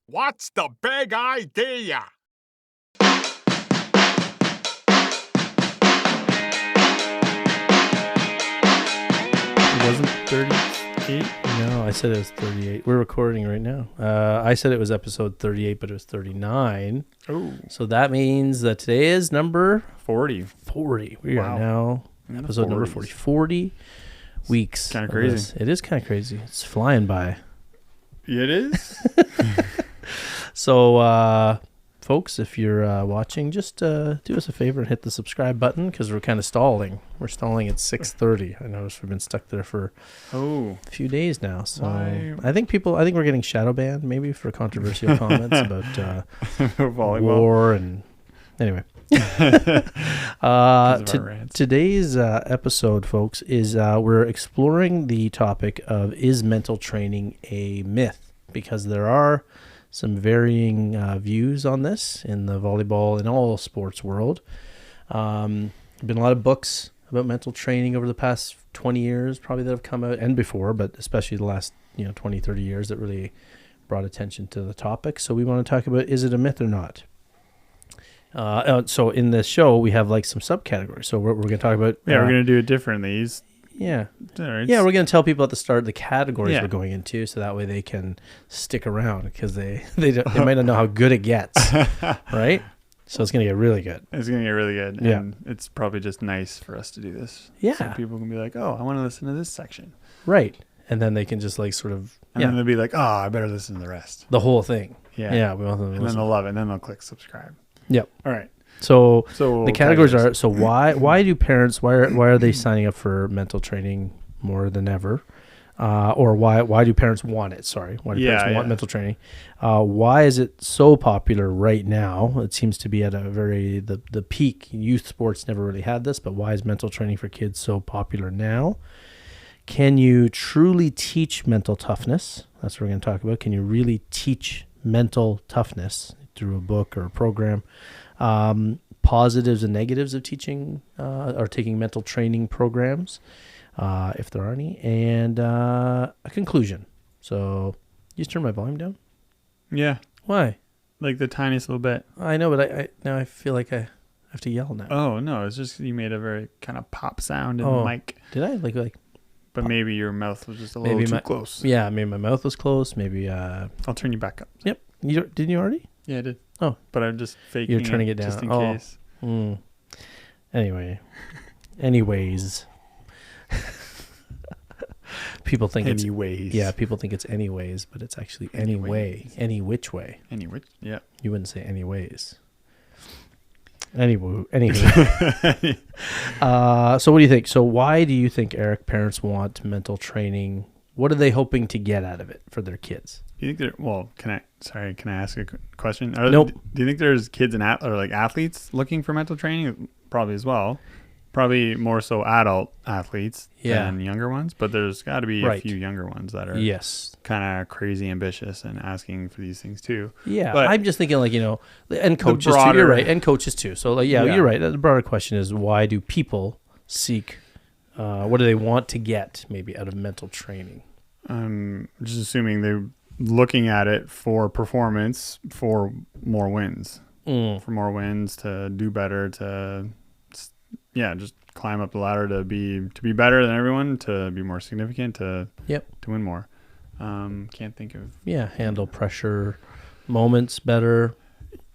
What's the big idea? It wasn't 38? No, I said it was 38. We're recording right now. I said it was episode 38, but it was 39. Oh, So that means that today is number 40. 40. We Wow. are now In the episode number 40. 40 weeks. Kinda of crazy. this. It is kind of crazy. It's flying by. It is? So, folks, if you're watching, just do us a favor and hit the subscribe button because we're kind of stalling. We're stalling at 6:30. I noticed we've been stuck there for Oh. a few days now. So Why? I think we're getting shadow banned maybe for controversial comments about Volleyball. war and anyway. Because of our rants. Today's episode, folks, is we're exploring the topic of is mental training a myth? Because there are some varying views on this in the volleyball and all sports world. Been a lot of books about mental training over the past 20 years probably that have come out, and before, but especially the last 20, 30 years that really brought attention to the topic. So we want to talk about, is it a myth or not? So in this show, we have like some subcategories. So we're going to talk about... Yeah, we're going to do it differently. Yeah. Alright. Yeah, we're going to tell people at the start the categories Yeah. we're going into, so that way they can stick around because they might not know how good it gets, right? So it's going to get really good. It's going to get really good. Yeah. And it's probably just nice for us to do this. Yeah. So people can be like, oh, I want to listen to this section. Right. And then they can just like sort of... And then they'll be like, oh, I better listen to the rest. the whole thing. Yeah. Yeah, we want them to And then listen. they'll love it. And then they'll click subscribe. Yep. All right. So So the categories are... So why do parents... Why are they signing up for mental training more than ever? Or why do parents want it? Sorry. Why do parents want mental training? Why is it so popular right now? It seems to be at a very... The peak. Youth sports never really had this, but why is mental training for kids so popular now? Can you truly teach mental toughness? That's what we're going to talk about. Can you really teach mental toughness through a book or a program? Positives and negatives of teaching or taking mental training programs, if there are any, and a conclusion. So, you just turn my volume down? Yeah. Why? Like the tiniest little bit. I know, but I now I feel like I have to yell now. Oh, no. It's just you made a very kind of pop sound in Oh. the mic. Did I? Like But maybe your mouth was just a Maybe little too close. yeah, maybe my mouth was close. Maybe I'll turn you back up. Yep. Didn't you already? Yeah, I did. Oh. But I'm just faking You're turning it down. just in Oh. case. Anyways, people think it's Anyways. people think it's anyways, but it's actually anyway, any which way. Anyway, yeah. You wouldn't say anyways. Anywho. So what do you think? So why do you think, Eric, parents want mental training? What are they hoping to get out of it for their kids? Do you think can I ask a question? Nope. Do you think there's kids or like athletes looking for mental training? Probably as well. Probably more so adult athletes than younger ones, but there's got to be a few younger ones that are kind of crazy ambitious and asking for these things too. Yeah, but I'm just thinking and coaches too. You're right, and coaches too. So you're right. The broader question is, why do people seek? What do they want to get maybe out of mental training? I'm just assuming they're looking at it for performance, for more wins, to do better, to just climb up the ladder to be better than everyone, to be more significant, to win more. Can't think of handle pressure moments better.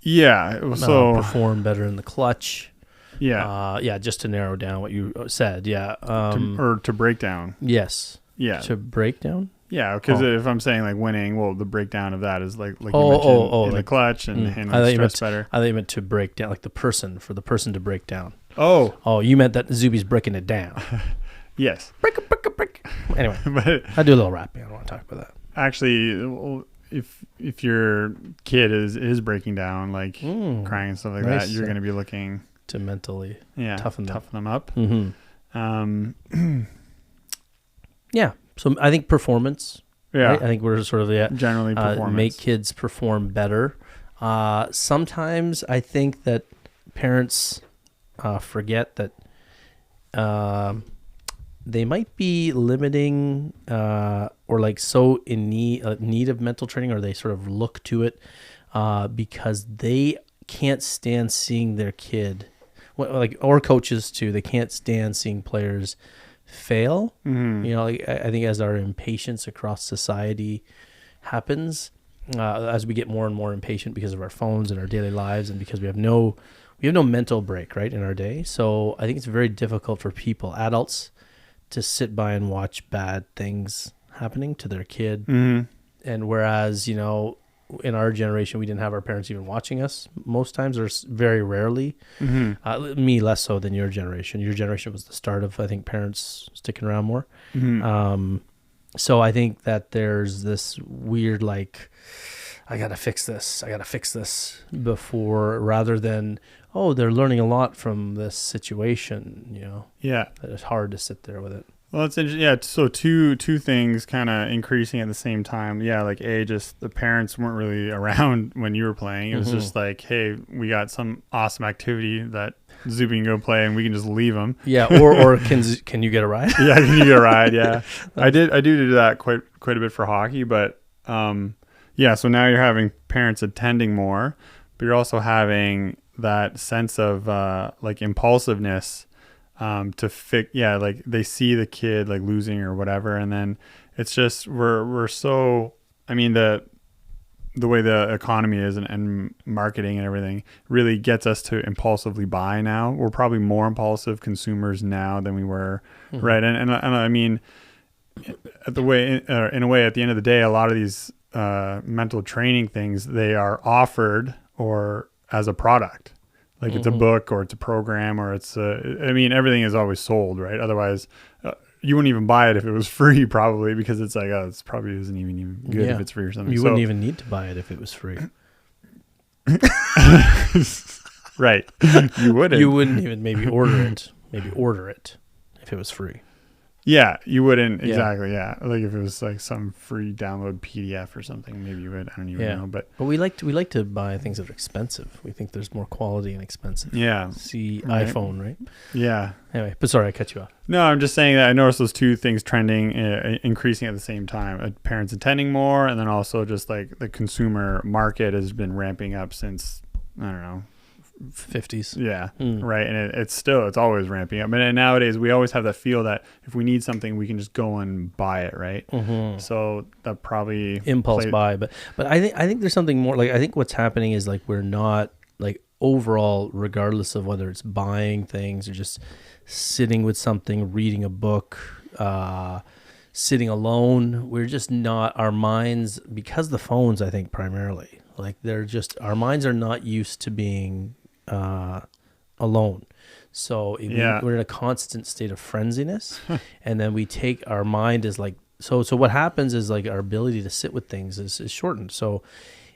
So perform better in the clutch. Just to narrow down what you said. To break down. Yes. Yeah. To break down. Yeah, because if I'm saying like winning, well, the breakdown of that is like you mentioned in the clutch and handling stress better. I thought you meant to break down, like for the person to break down. Oh, you meant that Zuby's breaking it down. Yes. Break. Anyway, but I do a little rapping. I don't want to talk about that. Actually, if your kid is breaking down, like crying and stuff like that, you're going to be looking to mentally toughen them up. Mm-hmm. So I think performance. Yeah. Right? I think we're sort of generally performance. Make kids perform better. Sometimes I think that parents forget that they might be limiting or like so in need of mental training, or they sort of look to it because they can't stand seeing their kid, or coaches too. They can't stand seeing players fail. Like I think as our impatience across society happens, as we get more and more impatient because of our phones and our daily lives, and because we have no mental break, right, in our day. So I think it's very difficult for people, adults, to sit by and watch bad things happening to their kid. And whereas, in our generation, we didn't have our parents even watching us most times, or very rarely. Me less so than your generation. Your generation was the start of, I think, parents sticking around more. So I think that there's this weird, like, I got to fix this before, rather than, oh, they're learning a lot from this situation, Yeah. It's hard to sit there with it. Well, it's interesting. Yeah. So two things kind of increasing at the same time. Yeah. Like just the parents weren't really around when you were playing. It was just like, hey, we got some awesome activity that Zuby can go play, and we can just leave them. Yeah. Or can you get a ride? Yeah. Can you get a ride? Yeah. I do that quite a bit for hockey, but yeah. So now you're having parents attending more, but you're also having that sense of like impulsiveness. To fix, like they see the kid like losing or whatever, and then it's just we're so, I mean, the way the economy is and marketing and everything really gets us to impulsively buy now. We're probably more impulsive consumers now than we were, right? And I mean, in a way, at the end of the day, a lot of these mental training things, they are offered or as a product. Like it's a book, or it's a program, or it's I mean, everything is always sold, right? Otherwise, you wouldn't even buy it if it was free, probably, because it's like, oh, it's probably isn't even good if it's free or something. You wouldn't even need to buy it if it was free. Right. You wouldn't. You wouldn't even maybe order it if it was free. Yeah, you wouldn't. Exactly. Yeah. Like if it was like some free download PDF or something, maybe you would. I don't even know. But we like to buy things that are expensive. We think there's more quality and expensive. Yeah. See, right. iPhone, right? Yeah. Anyway, but sorry, I cut you off. No, I'm just saying that I noticed those two things trending, increasing at the same time. Parents attending more, and then also just like the consumer market has been ramping up since, I don't know, 50s. Yeah. Right. And it's always ramping up. And nowadays we always have that feel that if we need something, we can just go and buy it. Right. So that probably impulse buy, but I think there's something more. Like, I think what's happening is like, we're not like overall, regardless of whether it's buying things or just sitting with something, reading a book, sitting alone, we're just not, our minds, because the phones, I think primarily, like our minds are not used to being alone. So we're in a constant state of frenziness, and then we take our mind is like, so what happens is like our ability to sit with things is shortened. So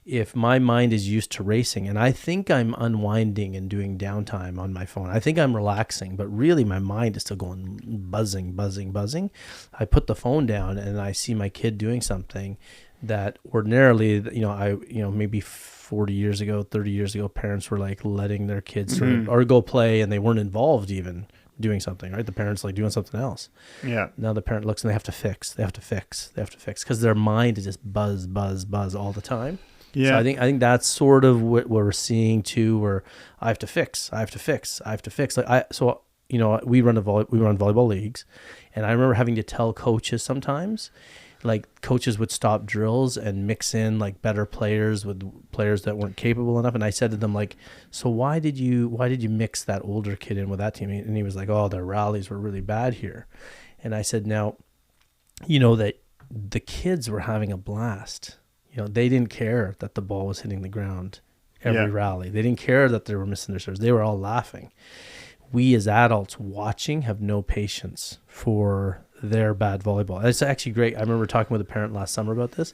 if my mind is used to racing, and I think I'm unwinding and doing downtime on my phone, I think I'm relaxing, but really my mind is still going buzzing. I put the phone down and I see my kid doing something that ordinarily, maybe 40 years ago, 30 years ago, parents were like letting their kids sort of, or go play, and they weren't involved even doing something, right? The parents like doing something else. Yeah. Now the parent looks and they have to fix because their mind is just buzz all the time. Yeah. So I think that's sort of what we're seeing too, where I have to fix. Like we run volleyball leagues, and I remember having to tell coaches sometimes, like coaches would stop drills and mix in like better players with players that weren't capable enough. And I said to them, like, so why did you mix that older kid in with that team? And he was like, oh, their rallies were really bad here. And I said, now, that the kids were having a blast. They didn't care that the ball was hitting the ground every rally. They didn't care that they were missing their serves. They were all laughing. We as adults watching have no patience for their bad volleyball. It's actually great. I remember talking with a parent last summer about this,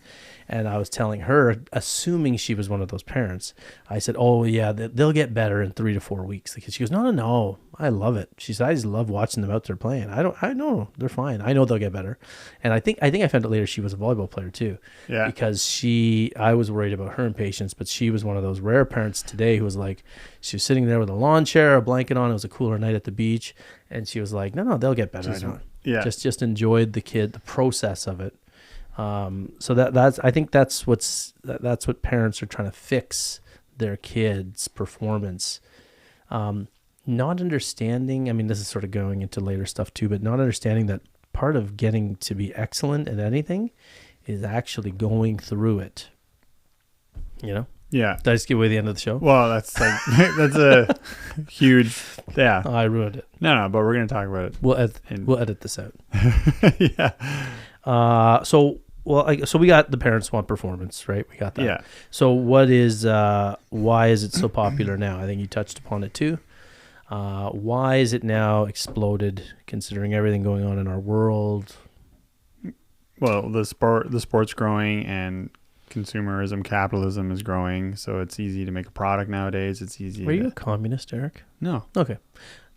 and I was telling her, assuming she was one of those parents, I said, oh yeah, they'll get better in 3 to 4 weeks. She goes, no, I love it. She said, I just love watching them out there playing. I know they're fine. I know they'll get better. And I think I found out later she was a volleyball player too. Yeah. Because I was worried about her impatience, but she was one of those rare parents today who was like, she was sitting there with a lawn chair, a blanket on. It was a cooler night at the beach, and she was like, no, they'll get better. Just enjoyed the process of it. So that's I think that's what parents are trying to fix their kids' performance. Not understanding, I mean, this is sort of going into later stuff too, but not understanding that part of getting to be excellent at anything is actually going through it. You know? Yeah. Did I just give away the end of the show? Well, that's like that's a huge. Yeah. Oh, I ruined it. No, but we're gonna talk about it. We'll edit this out. Yeah. So we got the parents want performance, right? We got that. Yeah. So why is it so popular now? I think you touched upon it too. Why is it now exploded, considering everything going on in our world? Well, the sport's growing, and consumerism, capitalism is growing, so it's easy to make a product nowadays. It's easy. Are you a communist, Eric? No. Okay.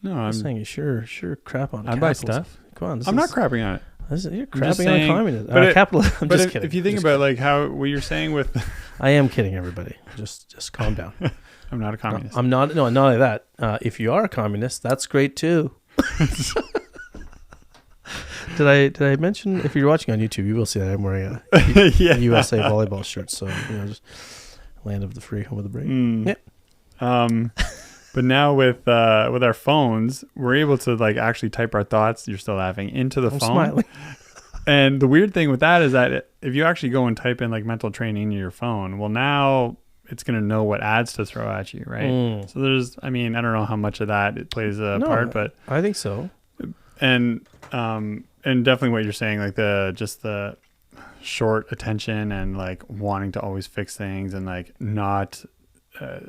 No, I'm saying you sure crap on. I buy stuff. Come on, I'm not crapping on it. You're crapping on communism. Capitalism. I'm but just kidding. If you think about like what you're saying with, I am kidding, everybody. Just calm down. I'm not a communist. I'm not. No, not only that. If you are a communist, that's great too. Did I mention, if you're watching on YouTube, you will see that I'm wearing a USA volleyball shirt. So just land of the free, home of the brave. Yeah. But now with our phones, we're able to like actually type our thoughts. You're still laughing into the phone. Smiling. And the weird thing with that is that if you actually go and type in like mental training in your phone, well, now it's going to know what ads to throw at you, right? So I don't know how much of that it plays a part, but I think so. And definitely what you're saying, like the short attention and like wanting to always fix things and like not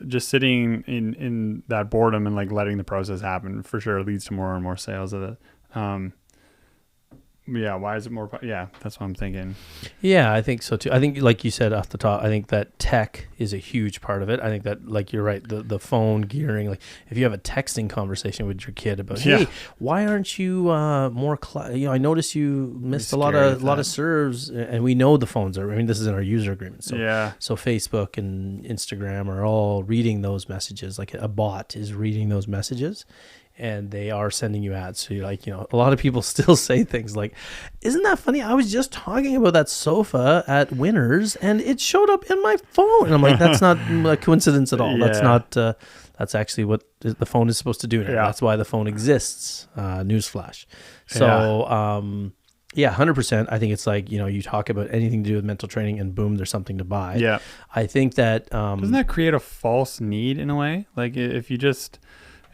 just sitting in that boredom and like letting the process happen for sure leads to more and more sales of it. Yeah, why is it more? Yeah, that's what I'm thinking. Yeah, I think so too. I think, like you said off the top, I think that tech is a huge part of it. I think that, like, you're right, the phone gearing, like if you have a texting conversation with your kid about, hey, why aren't you more? I noticed you missed a lot of serves, and we know the phones are. I mean, this is in our user agreement. So So Facebook and Instagram are all reading those messages. Like a bot is reading those messages. And they are sending you ads. So you're like, a lot of people still say things like, isn't that funny? I was just talking about that sofa at Winners and it showed up in my phone. And I'm like, that's not a coincidence at all. That's not, that's actually what the phone is supposed to do now. That's why the phone exists. Newsflash. So, 100%. I think it's like, you talk about anything to do with mental training and boom, there's something to buy. Yeah. I think that, doesn't that create a false need in a way? Like if you just,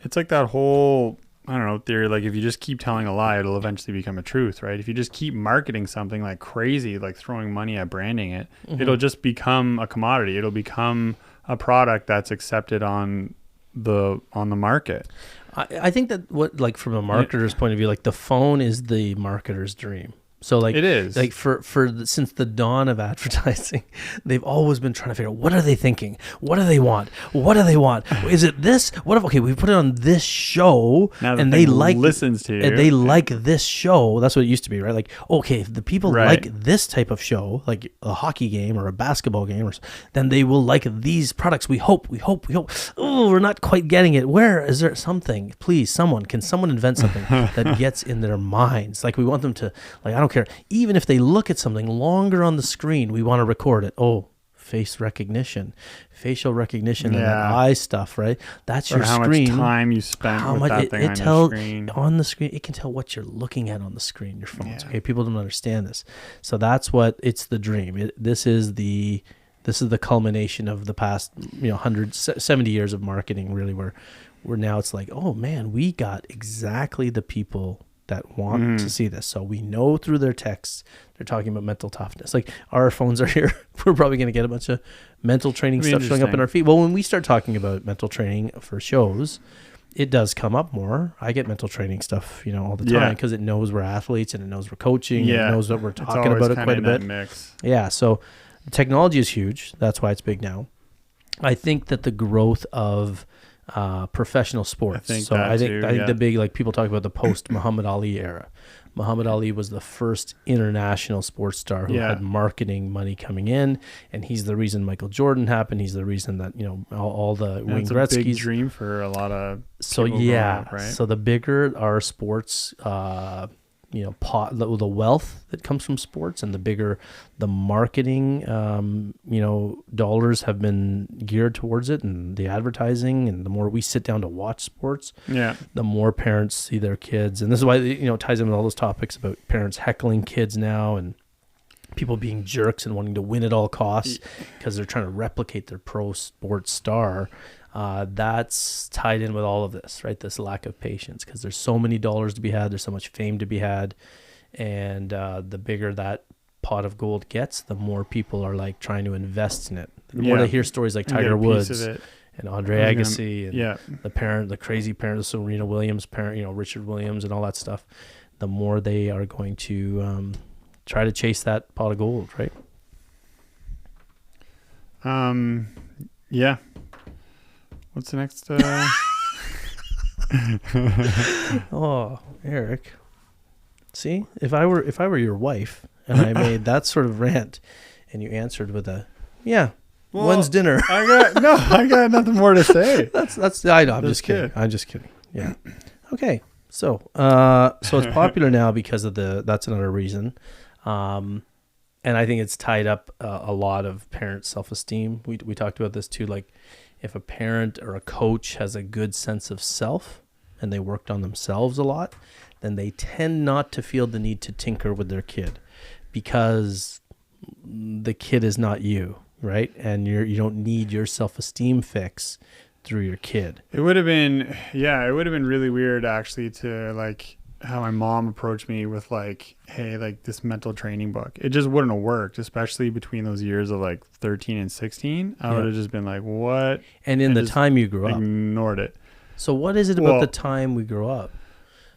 it's like that whole, I don't know, theory. Like if you just keep telling a lie, it'll eventually become a truth, right? If you just keep marketing something like crazy, like throwing money at branding it, it'll just become a commodity. It'll become a product that's accepted on the market. I think that from a marketer's point of view, like the phone is the marketer's dream. So like it is like since the dawn of advertising, they've always been trying to figure out, what are they thinking? What do they want? What do they want? Is it this? What if, okay, we put it on this show and they listens to you. And they like this show. That's what it used to be, right? Like, okay, if the people like this type of show, like a hockey game or a basketball game, then they will like these products. We hope. Oh, we're not quite getting it. Where is there something? Please, can someone invent something that gets in their minds? Like we want them to, like, I don't care. Even if they look at something longer on the screen, we want to record it. Oh, facial recognition, and that eye stuff, right? That's your screen. How much time you spent with that thing on your screen. On the screen, it can tell what you're looking at on the screen, your phones. Okay, people don't understand this. So that's what, it's the dream. This is the culmination of the past 170 years of marketing, really, where now it's like, oh man, we got exactly the people that want to see this. So we know through their texts, they're talking about mental toughness. Like our phones are here. We're probably going to get a bunch of mental training stuff showing up in our feed. Well, when we start talking about mental training for shows, it does come up more. I get mental training stuff, all the time because it knows we're athletes and it knows we're coaching and it knows that we're talking about it quite a bit. Mix. Yeah. So the technology is huge. That's why it's big now. I think that the growth of professional sports. I think the big, like people talk about the post Muhammad Ali era. Muhammad Ali was the first international sports star who had marketing money coming in, and he's the reason Michael Jordan happened. He's the reason that all the Wayne Gretzky's. It's a big dream for a lot of people growing up, right? So the bigger our sports the wealth that comes from sports, and the bigger the marketing, dollars have been geared towards it, and the advertising, and the more we sit down to watch sports, the more parents see their kids. And this is why, it ties in with all those topics about parents heckling kids now, and people being jerks and wanting to win at all costs because they're trying to replicate their pro sports star. That's tied in with all of this, right? This lack of patience, because there's so many dollars to be had, there's so much fame to be had, and the bigger that pot of gold gets, the more people are like trying to invest in it. The more they hear stories like Tiger Woods and Andre Agassi and the crazy parent, the Serena Williams parent, Richard Williams and all that stuff, the more they are going to try to chase that pot of gold, right? Yeah. What's the next? Oh, Eric. See, if I were your wife and I made that sort of rant, and you answered with when's dinner? I got nothing more to say. That's. I know. I'm just kidding. I'm just kidding. Yeah. Okay. So it's popular now because of that's another reason, and I think it's tied up a lot of parents' self-esteem. We talked about this too, like. If a parent or a coach has a good sense of self and they worked on themselves a lot, then they tend not to feel the need to tinker with their kid, because the kid is not you, right? And you don't need your self-esteem fix through your kid. It would have been really weird actually to like how my mom approached me with like, hey, like this mental training book. It just wouldn't have worked, especially between those years of like 13 and 16. I would have just been like, what? And in the time you grew up. Ignored it. So what is it about the time we grew up?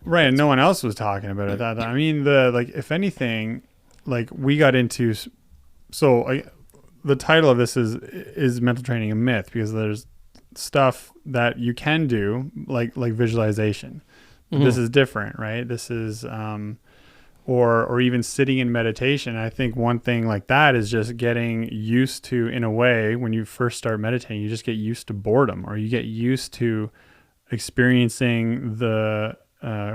Right. And no one else was talking about it that time. I mean, if anything, like we got into, the title of this is mental training a myth, because there's stuff that you can do like visualization. This is different, right? This is, or even sitting in meditation. I think one thing like that is just getting used to, in a way, when you first start meditating, you just get used to boredom, or you get used to experiencing the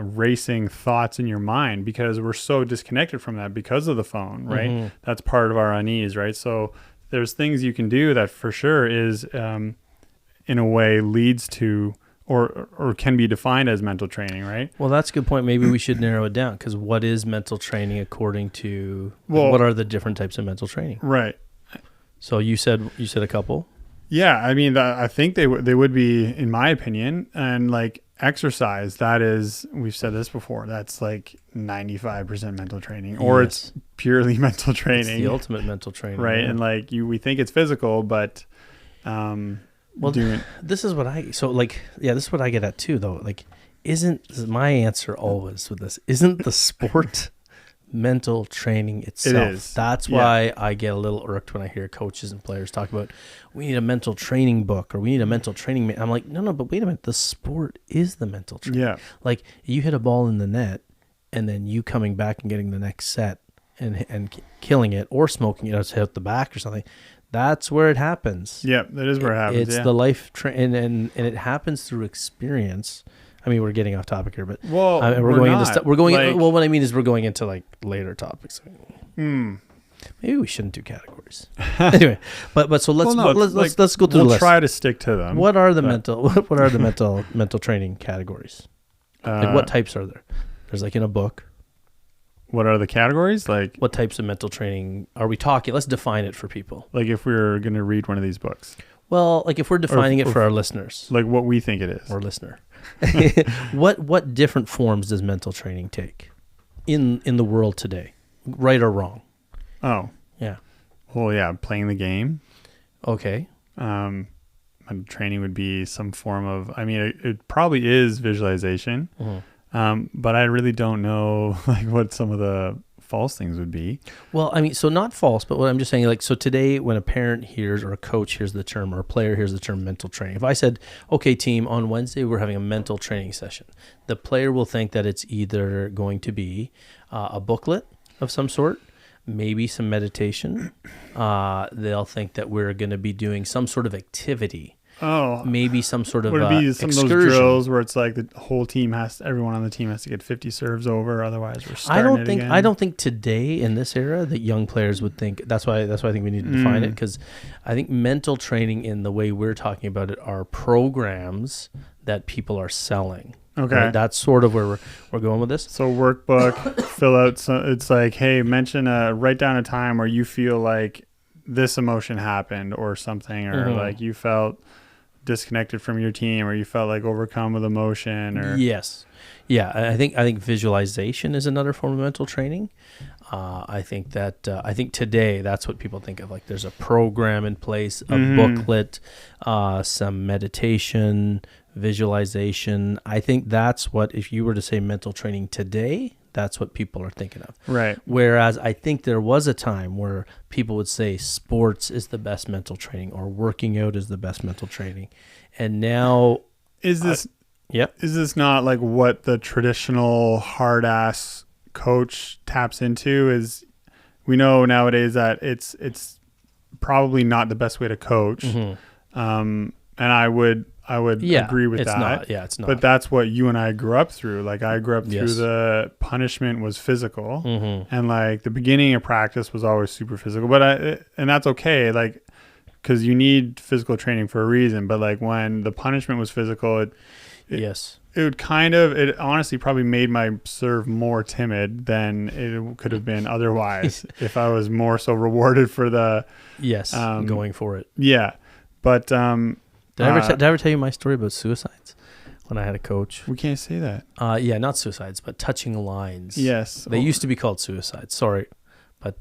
racing thoughts in your mind, because we're so disconnected from that because of the phone, right? That's part of our unease, right? So there's things you can do that for sure is, in a way, leads to, or can be defined as mental training, right? Well, that's a good point. Maybe we should narrow it down, because what is mental training according to, what are the different types of mental training? Right. So you said a couple. Yeah, I mean, I think they would be, in my opinion, and like exercise. That is, we've said this before. That's like 95% mental training, or it's purely mental training. It's the ultimate mental training, right? Yeah. And like we think it's physical, but this is what I get at too, though. Like, isn't my answer always with this? Isn't the sport mental training itself? It is. That's why I get a little irked when I hear coaches and players talk about, we need a mental training book, or we need a mental training. I'm like, no, but wait a minute. The sport is the mental training. Yeah. Like, you hit a ball in the net, and then you coming back and getting the next set and killing it, or smoking it out the back or something. That's where it happens. Yeah, that is where it happens. It's the life and it happens through experience. I mean, we're getting off topic here, but we're going into stuff. We're going. Well, what I mean is we're going into like later topics. Maybe we shouldn't do categories. Anyway, but so let's go through the list. Try to stick to them. What are the mental training categories? Like, what types are there? There's like in a book. What are the categories? Like, what types of mental training are we talking? Let's define it for people. Like, if we're going to read one of these books. Well, like if we're defining it for our listeners. Like what we think it is. Or listener. What different forms does mental training take in the world today? Right or wrong? Oh. Yeah. Well, yeah, playing the game. Okay. Training would be some form of, I mean, it probably is visualization. But I really don't know like what some of the false things would be. Well, I mean, so not false, but what I'm just saying, like, so today when a parent hears or a coach hears the term or a player hears the term mental training, if I said, okay, team, on Wednesday we're having a mental training session, the player will think that it's either going to be a booklet of some sort, maybe some meditation. They'll think that we're going to be doing some sort of activity. maybe some sort of would it be some excursion. of those drills where it's like the whole team everyone on the team has to get 50 serves over, otherwise we're starting again? I don't think today in this era that young players would think. That's why I think we need to define it, because I think mental training in the way we're talking about it are programs that people are selling. Okay. Right? That's sort of where we're going with this. So workbook, fill out. It's like, hey, write down a time where you feel like this emotion happened or something, or like you felt disconnected from your team, or you felt like overcome with emotion. Or yes, yeah. I think visualization is another form of mental training. I think today that's what people think of. Like there's a program in place, a booklet, some meditation, visualization. I think that's what, if you were to say mental training today, that's what people are thinking of. Right. Whereas I think there was a time where people would say sports is the best mental training, or working out is the best mental training. And now is this Yep. Is this not like what the traditional hard ass coach taps into? Is we know nowadays that it's probably not the best way to coach. And I would agree with that. It's not. But that's what you and I grew up through. Like I grew up through the punishment was physical, and like the beginning of practice was always super physical. But and that's okay. Like, because you need physical training for a reason. But like when the punishment was physical, it honestly probably made my serve more timid than it could have been otherwise if I was more so rewarded for the going for it. Yeah, but did I ever tell you my story about suicides when I had a coach? We can't say that. Not suicides, but touching lines. Yes, they used to be called suicides. Sorry, but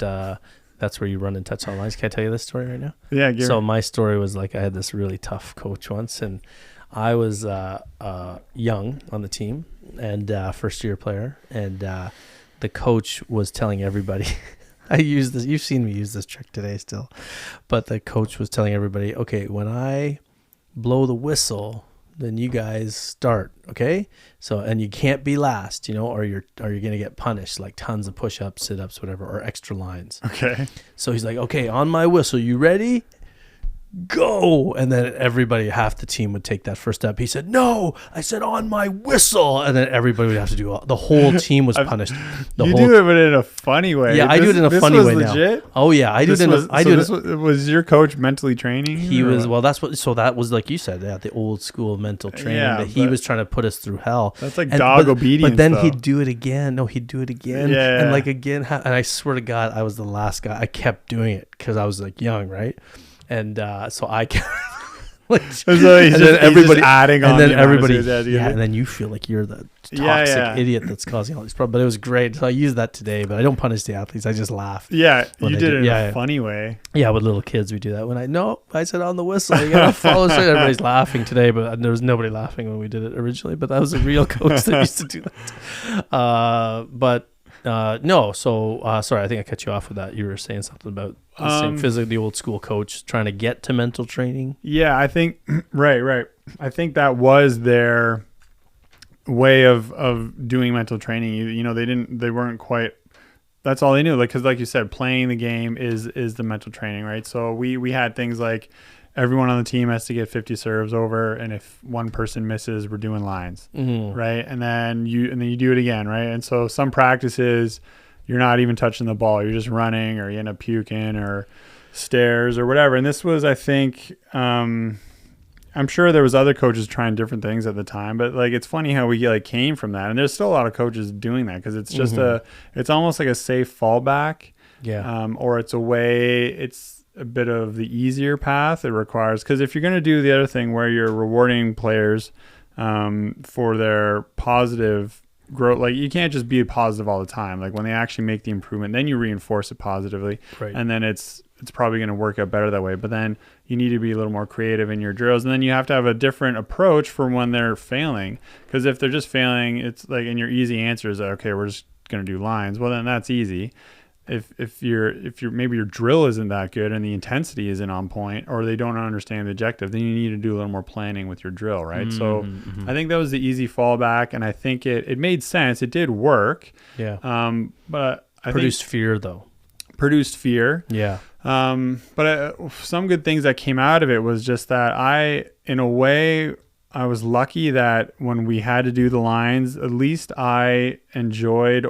that's where you run and touch on lines. Can I tell you this story right now? Yeah. So my story was like I had this really tough coach once, and I was young on the team and first year player, and the coach was telling everybody. I use this. You've seen me use this trick today still, but the coach was telling everybody, okay, when I blow the whistle, then you guys start, okay? So, and you can't be last, or you're gonna get punished, like tons of push-ups, sit-ups, whatever, or extra lines. Okay. So he's like, okay, on my whistle, you ready? Go. And then everybody, half the team would take that first step. He said, no, I said on my whistle. And then everybody would have to do the whole team was punished. Do it, but in a funny way. Yeah, I do it in a funny way legit? Now. Oh yeah, I do it in was your coach mentally training? He was, well, that was like you said, the old school mental training that he was trying to put us through hell. That's like obedience. But then he'd do it again. No, he'd do it again. Yeah. And like again, and I swear to God, I was the last guy. I kept doing it because I was like young, right? And so I kept everybody adding on, and then everybody, and then you feel like you're the toxic idiot that's causing all these problems. But it was great. So I use that today, but I don't punish the athletes. I just laugh. Yeah, you did it in a funny way. Yeah, with little kids we do that. When I said on the whistle, you gotta follow suit. Everybody's laughing today, but there was nobody laughing when we did it originally. But that was a real coach that used to do that. No. So sorry, I think I cut you off with that. You were saying something about the old school coach trying to get to mental training. Yeah, I think right. I think that was their way of doing mental training. They weren't quite. That's all they knew. Like, because like you said, playing the game is the mental training, right? So we had things like everyone on the team has to get 50 serves over, and if one person misses, we're doing lines, right? And then you do it again, right? And so some practices, you're not even touching the ball, you're just running, or you end up puking, or stairs, or whatever. And this was, I think, I'm sure there was other coaches trying different things at the time, but like it's funny how we like came from that, and there's still a lot of coaches doing that because it's just it's almost like a safe fallback, or it's a bit of the easier path it requires, because if you're going to do the other thing where you're rewarding players for their positive growth, like you can't just be positive all the time. Like when they actually make the improvement, then you reinforce it positively, right? And then it's probably going to work out better that way. But then you need to be a little more creative in your drills, and then you have to have a different approach for when they're failing, because if they're just failing, it's like, and your easy answer is okay, we're just going to do lines. Well, then that's easy. If you're maybe your drill isn't that good and the intensity isn't on point, or they don't understand the objective, then you need to do a little more planning with your drill, right? So I think that was the easy fallback, and I think it made sense. It did work. Yeah. But I produced fear though. produced fear. Yeah. But some good things that came out of it was just that in a way, I was lucky that when we had to do the lines, at least I enjoyed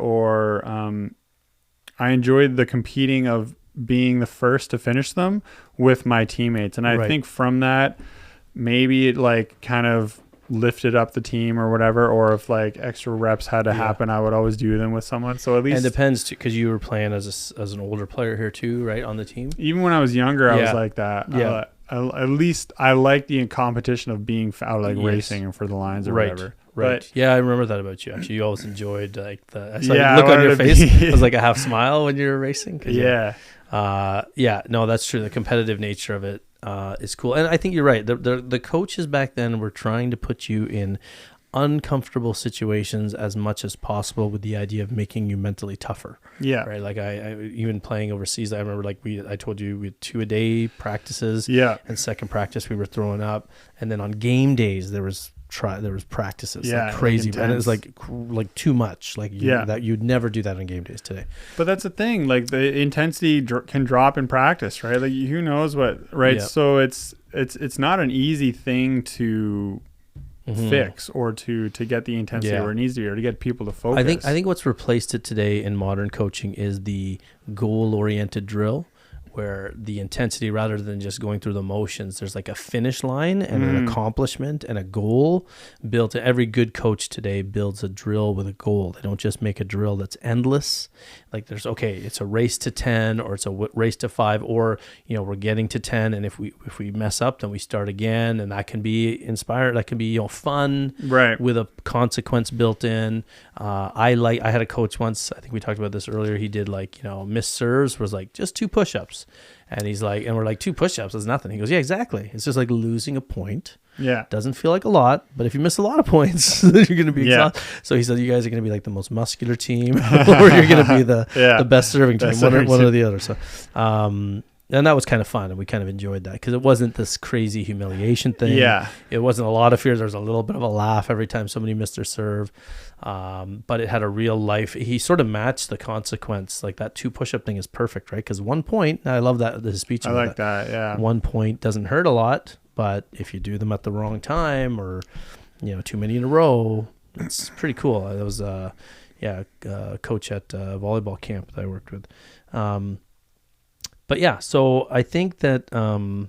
the competing of being the first to finish them with my teammates. And I think from that, maybe it like kind of lifted up the team or whatever, or if like extra reps had to happen, I would always do them with someone. So at least, and it depends because you were playing as an older player here too, right, on the team. Even when I was younger, I was like that. Yeah. At least I like the competition of being out like racing and for the lines or whatever. Right. But, yeah, I remember that about you. Actually, you always enjoyed like I saw Yeah, the look I on your wanted to face. be- It was like a half smile when you were racing. yeah. No, that's true. The competitive nature of it is cool, and I think you're right. The coaches back then were trying to put you in uncomfortable situations as much as possible with the idea of making you mentally tougher. Yeah. Right. Like I even playing overseas, I remember like I told you we had 2-a-day practices. Yeah. And second practice we were throwing up, and then on game days there was practices like crazy, and it was like too much. Like that you'd never do that on game days today. But that's the thing. Like the intensity can drop in practice, right? Like who knows what, right? Yeah. So it's not an easy thing to fix or to get the intensity where it needs to be, or to get people to focus. I think what's replaced it today in modern coaching is the goal-oriented drill, where the intensity, rather than just going through the motions, there's like a finish line and an accomplishment and a goal built. Every good coach today builds a drill with a goal. They don't just make a drill that's endless. Like it's a race to 10, or it's a race to 5, or we're getting to 10, and if we mess up, then we start again, and that can be inspired. That can be fun, right, with a consequence built in. I had a coach once. I think we talked about this earlier. He did missed serves was like just 2 push-ups. And he's like, and we're like, 2 push-ups is nothing. He goes, yeah, exactly. It's just like losing a point. Yeah. Doesn't feel like a lot, but if you miss a lot of points, you're going to be exhausted. So he said, you guys are going to be like the most muscular team, or you're going to be the best serving team, one or the other. So, and that was kind of fun, and we kind of enjoyed that because it wasn't this crazy humiliation thing. Yeah. It wasn't a lot of fear. There was a little bit of a laugh every time somebody missed their serve. But it had a real life. He sort of matched the consequence. Like that 2 push-up thing is perfect, right? Because 1 point, I love that, the speech. I like that, yeah. 1 point doesn't hurt a lot, but if you do them at the wrong time, or, too many in a row, it's pretty cool. That was, a coach at volleyball camp that I worked with. But yeah, so I think that, I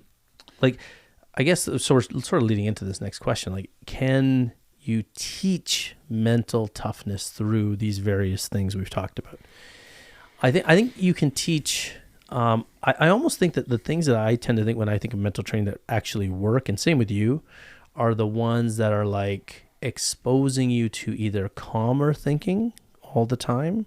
guess, so we're sort of leading into this next question, like, can you teach mental toughness through these various things we've talked about? I think you can teach. I almost think that the things that I tend to think when I think of mental training that actually work, and same with you, are the ones that are like exposing you to either calmer thinking all the time,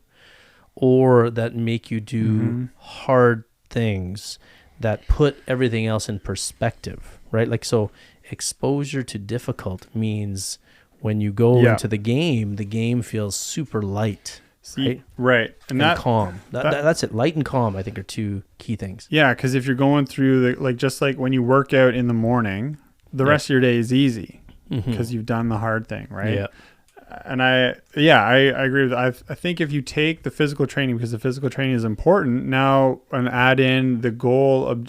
or that make you do hard things that put everything else in perspective, right? Like, so exposure to difficult means when you go into the game feels super light. Right. And calm. That's it. Light and calm, I think, are 2 key things. Yeah, because if you're going through just like when you work out in the morning, the rest of your day is easy because you've done the hard thing, right? Yeah. And I agree with that. I think if you take the physical training, because the physical training is important now, and add in the goal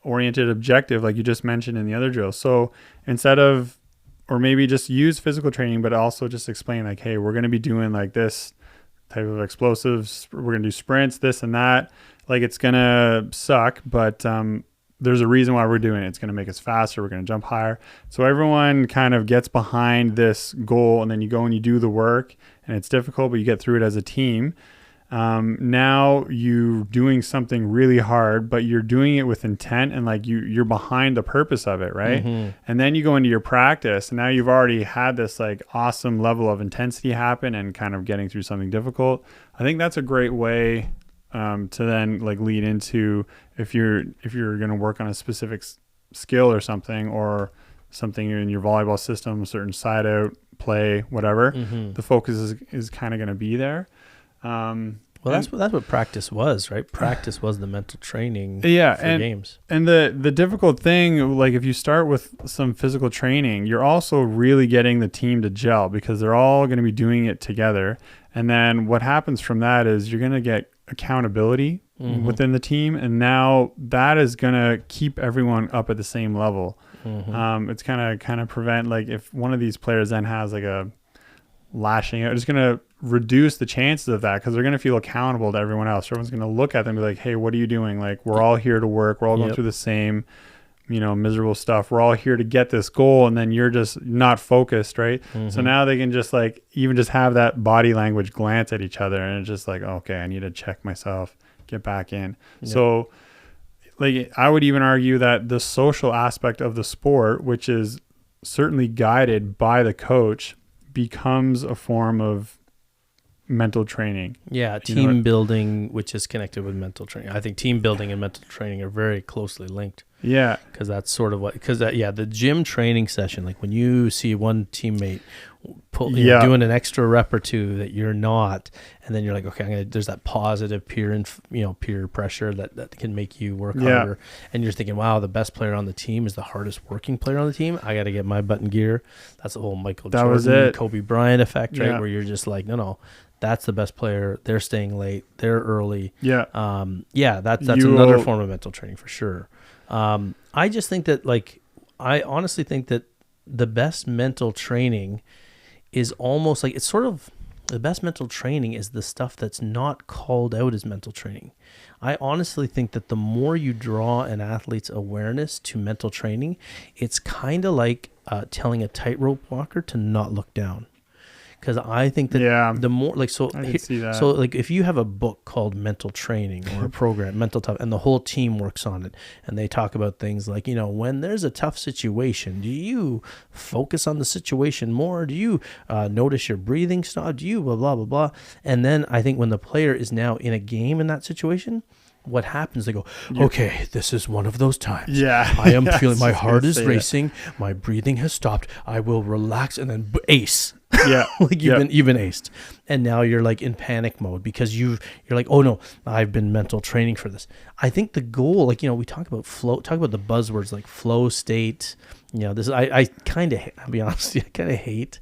oriented objective, like you just mentioned in the other drill. So instead of, or maybe just use physical training, but also just explain like, hey, we're going to be doing like this type of explosives. We're going to do sprints, this and that. Like, it's going to suck, but there's a reason why we're doing it. It's going to make us faster. We're going to jump higher. So everyone kind of gets behind this goal, and then you go and you do the work, and it's difficult, but you get through it as a team. Now you're doing something really hard, but you're doing it with intent, and like you're behind the purpose of it, right? And then you go into your practice, and now you've already had this like awesome level of intensity happen and kind of getting through something difficult. I think that's a great way to then like lead into if you're going to work on a specific skill or something in your volleyball system, a certain side out play, whatever. The focus is kind of going to be there. Well, that's what practice was, right? Practice was the mental training for games. And the difficult thing, like if you start with some physical training, you're also really getting the team to gel because they're all going to be doing it together. And then what happens from that is you're going to get accountability within the team, and now that is gonna keep everyone up at the same level. It's kind of prevent, like, if one of these players then has like a lashing out, it's gonna reduce the chances of that, because they're gonna feel accountable to everyone else. Everyone's gonna look at them and be like, hey, what are you doing? Like, we're all here to work, we're all going through the same, you know, miserable stuff, we're all here to get this goal, and then you're just not focused, right? So now they can just like even just have that body language glance at each other, and it's just like, okay, I need to check myself, get back in. So like, I would even argue that the social aspect of the sport, which is certainly guided by the coach, becomes a form of mental training. Yeah, team building, which is connected with mental training. I think team building and mental training are very closely linked. Yeah. Because that's sort of what, the gym training session, like when you see one teammate doing an extra rep or two that you're not, and then you're like, okay, there's that positive peer pressure that can make you work harder. And you're thinking, wow, the best player on the team is the hardest working player on the team. I got to get my butt in gear. That's the whole Michael Jordan, Kobe Bryant effect, right? Where you're just like, no, that's the best player. They're staying late. They're early. That's another form of mental training for sure. I just think that, like, I honestly think that the best mental training is almost like, it's sort of, the best mental training is the stuff that's not called out as mental training. I honestly think that the more you draw an athlete's awareness to mental training, it's kind of like telling a tightrope walker to not look down. Because I think that the more, like, so like, if you have a book called Mental Training or a program, Mental Tough, and the whole team works on it, and they talk about things like, you know, when there's a tough situation, do you focus on the situation more? Do you notice your breathing stop? Do you blah, blah, blah, blah? And then I think when the player is now in a game in that situation, what happens? They go, okay, this is one of those times. I am feeling, my heart is racing, my breathing has stopped. I will relax, and then ace. Like you've been aced, and now you're like in panic mode because you're like, oh no, I've been mental training for this. I think the goal, like, you know, we talk about the buzzwords like flow state. You know, this I kind of, I'll be honest, I kind of hate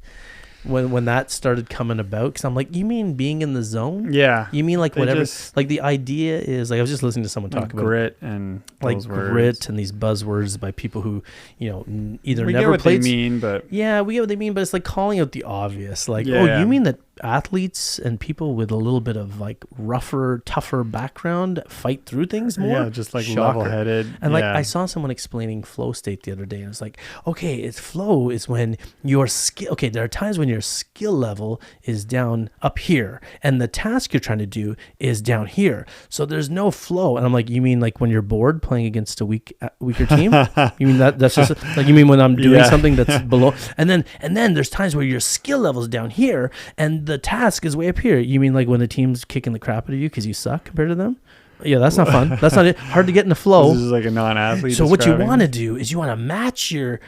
when that started coming about, because I'm like, you mean being in the zone? You mean like whatever? Like the idea is, like, I was just listening to someone talk about grit and like grit and these buzzwords by people who, you know, either we never get what played. They mean, but we get what they mean, but it's like calling out the obvious. Like, oh, you mean that athletes and people with a little bit of like rougher, tougher background fight through things more? Just like level-headed. And like, I saw someone explaining flow state the other day, and it's like, okay, it's flow is when your skill. Okay, there are times when your skill level is down up here, and the task you're trying to do is down here. So there's no flow. And I'm like, you mean like when you're bored playing against a weaker team? You mean that's just like, you mean when I'm doing something that's below, and then there's times where your skill level is down here and the task is way up here. You mean like when the team's kicking the crap out of you because you suck compared to them? Yeah, that's not fun. That's not it. Hard to get in the flow. This is like a non-athlete. So what you want to do is you want to match your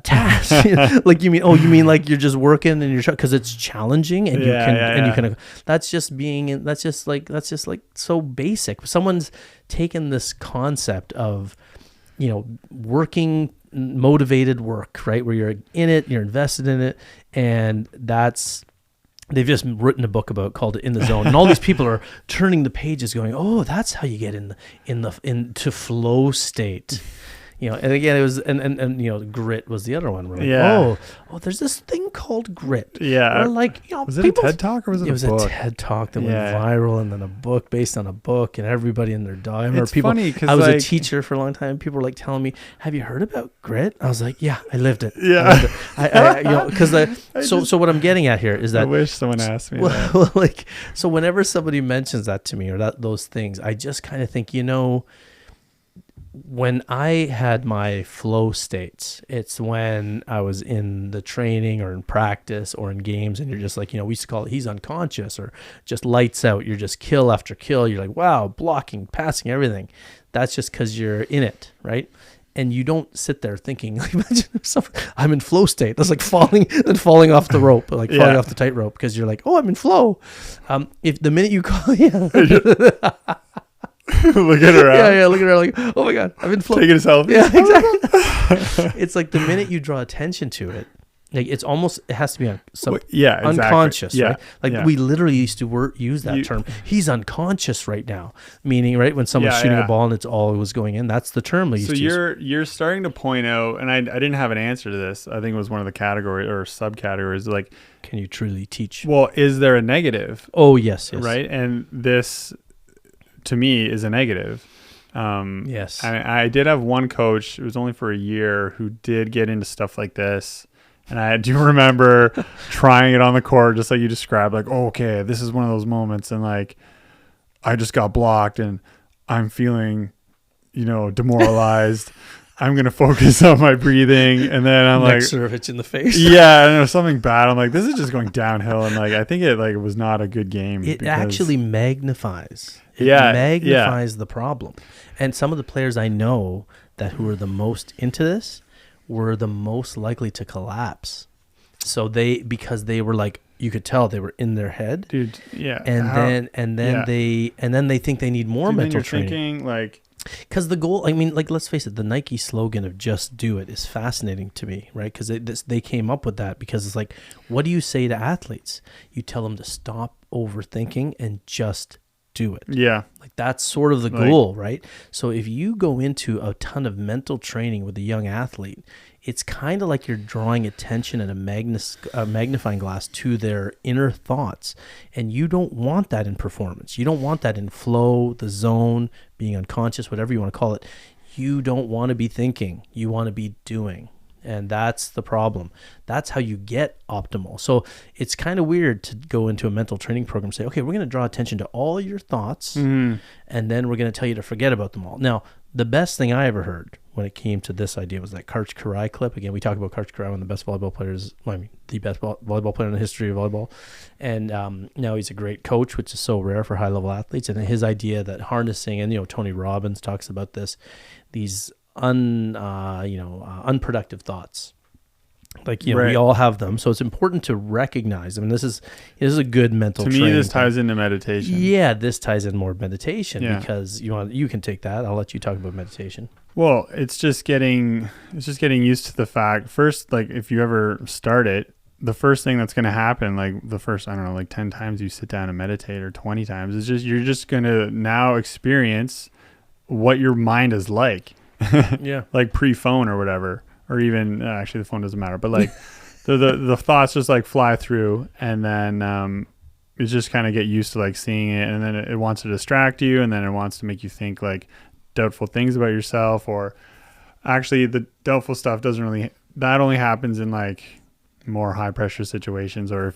task. Like, you mean like you're just working and you're because it's challenging and you can. That's just like so basic. Someone's taken this concept of, you know, working, motivated work, right, where you're in it, you're invested in it, and they've just written a book called In the Zone, and all these people are turning the pages, going, "Oh, that's how you get into flow state." You know, and again, it was, and you know, grit was the other one. We're like, oh, there's this thing called grit. Yeah. Or like, you know, was it a TED Talk or was it a book? It was a TED Talk that went viral, and then a book based on a book, and everybody in their dime. It's funny because I was a teacher for a long time. People were like telling me, "Have you heard about grit?" I was like, "Yeah, I lived it." Yeah. I you know, because so what I'm getting at here is that I wish someone asked me that. Well, like, so whenever somebody mentions that to me or those things, I just kind of think, you know, when I had my flow states, it's when I was in the training or in practice or in games, and you're just like, you know, we used to call it he's unconscious or just lights out. You're just kill after kill. You're like, wow, blocking, passing, everything. That's just because you're in it, right? And you don't sit there thinking, like, imagine I'm in flow state. That's like falling off the rope, like falling off the tightrope, because you're like, oh, I'm in flow. If the minute you call, Looking around. Looking around like, oh my God, I'm in flow. Taking a selfie. Yeah, exactly. It's like the minute you draw attention to it, Like it has to be exactly. unconscious, yeah, right? Like we literally used to use that term. He's unconscious right now, meaning right when someone's shooting a ball and it's always going in. That's the term they used to use. So you're starting to point out, and I didn't have an answer to this. I think it was one of the categories or subcategories. Like, can you truly teach? Well, is there a negative? Oh yes. Right, and this to me is a negative. Yes. I did have one coach. It was only for a year who did get into stuff like this. And I do remember trying it on the court, just like you described, like, oh, okay, this is one of those moments. And like, I just got blocked and I'm feeling, demoralized. I'm going to focus on my breathing. And then I'm like, serve in the face. Yeah. And it was something bad. I'm like, this is just going downhill. And like, I think it was not a good game. It actually magnifies. It magnifies the problem. And some of the players I know who are the most into this were the most likely to collapse. So because they were like, you could tell they were in their head, dude. Yeah. And then they think they need more mental training. Thinking like, because the goal, I mean, like, let's face it, the Nike slogan of "Just Do It" is fascinating to me, right? Because they came up with that because it's like, what do you say to athletes? You tell them to stop overthinking and just do it. Yeah. Like that's sort of the goal, right? So if you go into a ton of mental training with a young athlete, it's kind of like you're drawing attention and a magnifying glass to their inner thoughts. And you don't want that in performance. You don't want that in flow, the zone, being unconscious, whatever you want to call it. You don't want to be thinking. You want to be doing. And that's the problem. That's how you get optimal. So it's kind of weird to go into a mental training program and say, okay, we're going to draw attention to all your thoughts, and then we're going to tell you to forget about them all. Now, the best thing I ever heard when it came to this idea was that Karch Kiraly clip. Again, we talk about Karch Kiraly, one of the best volleyball players, the best volleyball player in the history of volleyball. And now he's a great coach, which is so rare for high-level athletes. And his idea that harnessing, and Tony Robbins talks about this, these unproductive thoughts, like we all have them, so it's important to recognize them. And this is a good mental training. To me, this ties into meditation. Yeah, this ties in more meditation because you can take that. I'll let you talk about meditation. Well, it's just getting used to the fact. First, like if you ever start it, the first thing that's going to happen, like the first 10 times you sit down and meditate, or 20 times, is just you're just going to now experience what your mind is like. Yeah. Like pre-phone or whatever, or even actually the phone doesn't matter, but like the thoughts just like fly through, and then you just kind of get used to like seeing it, and then it wants to distract you, and then it wants to make you think like doubtful things about yourself. Or actually the doubtful stuff that only happens in like more high pressure situations, or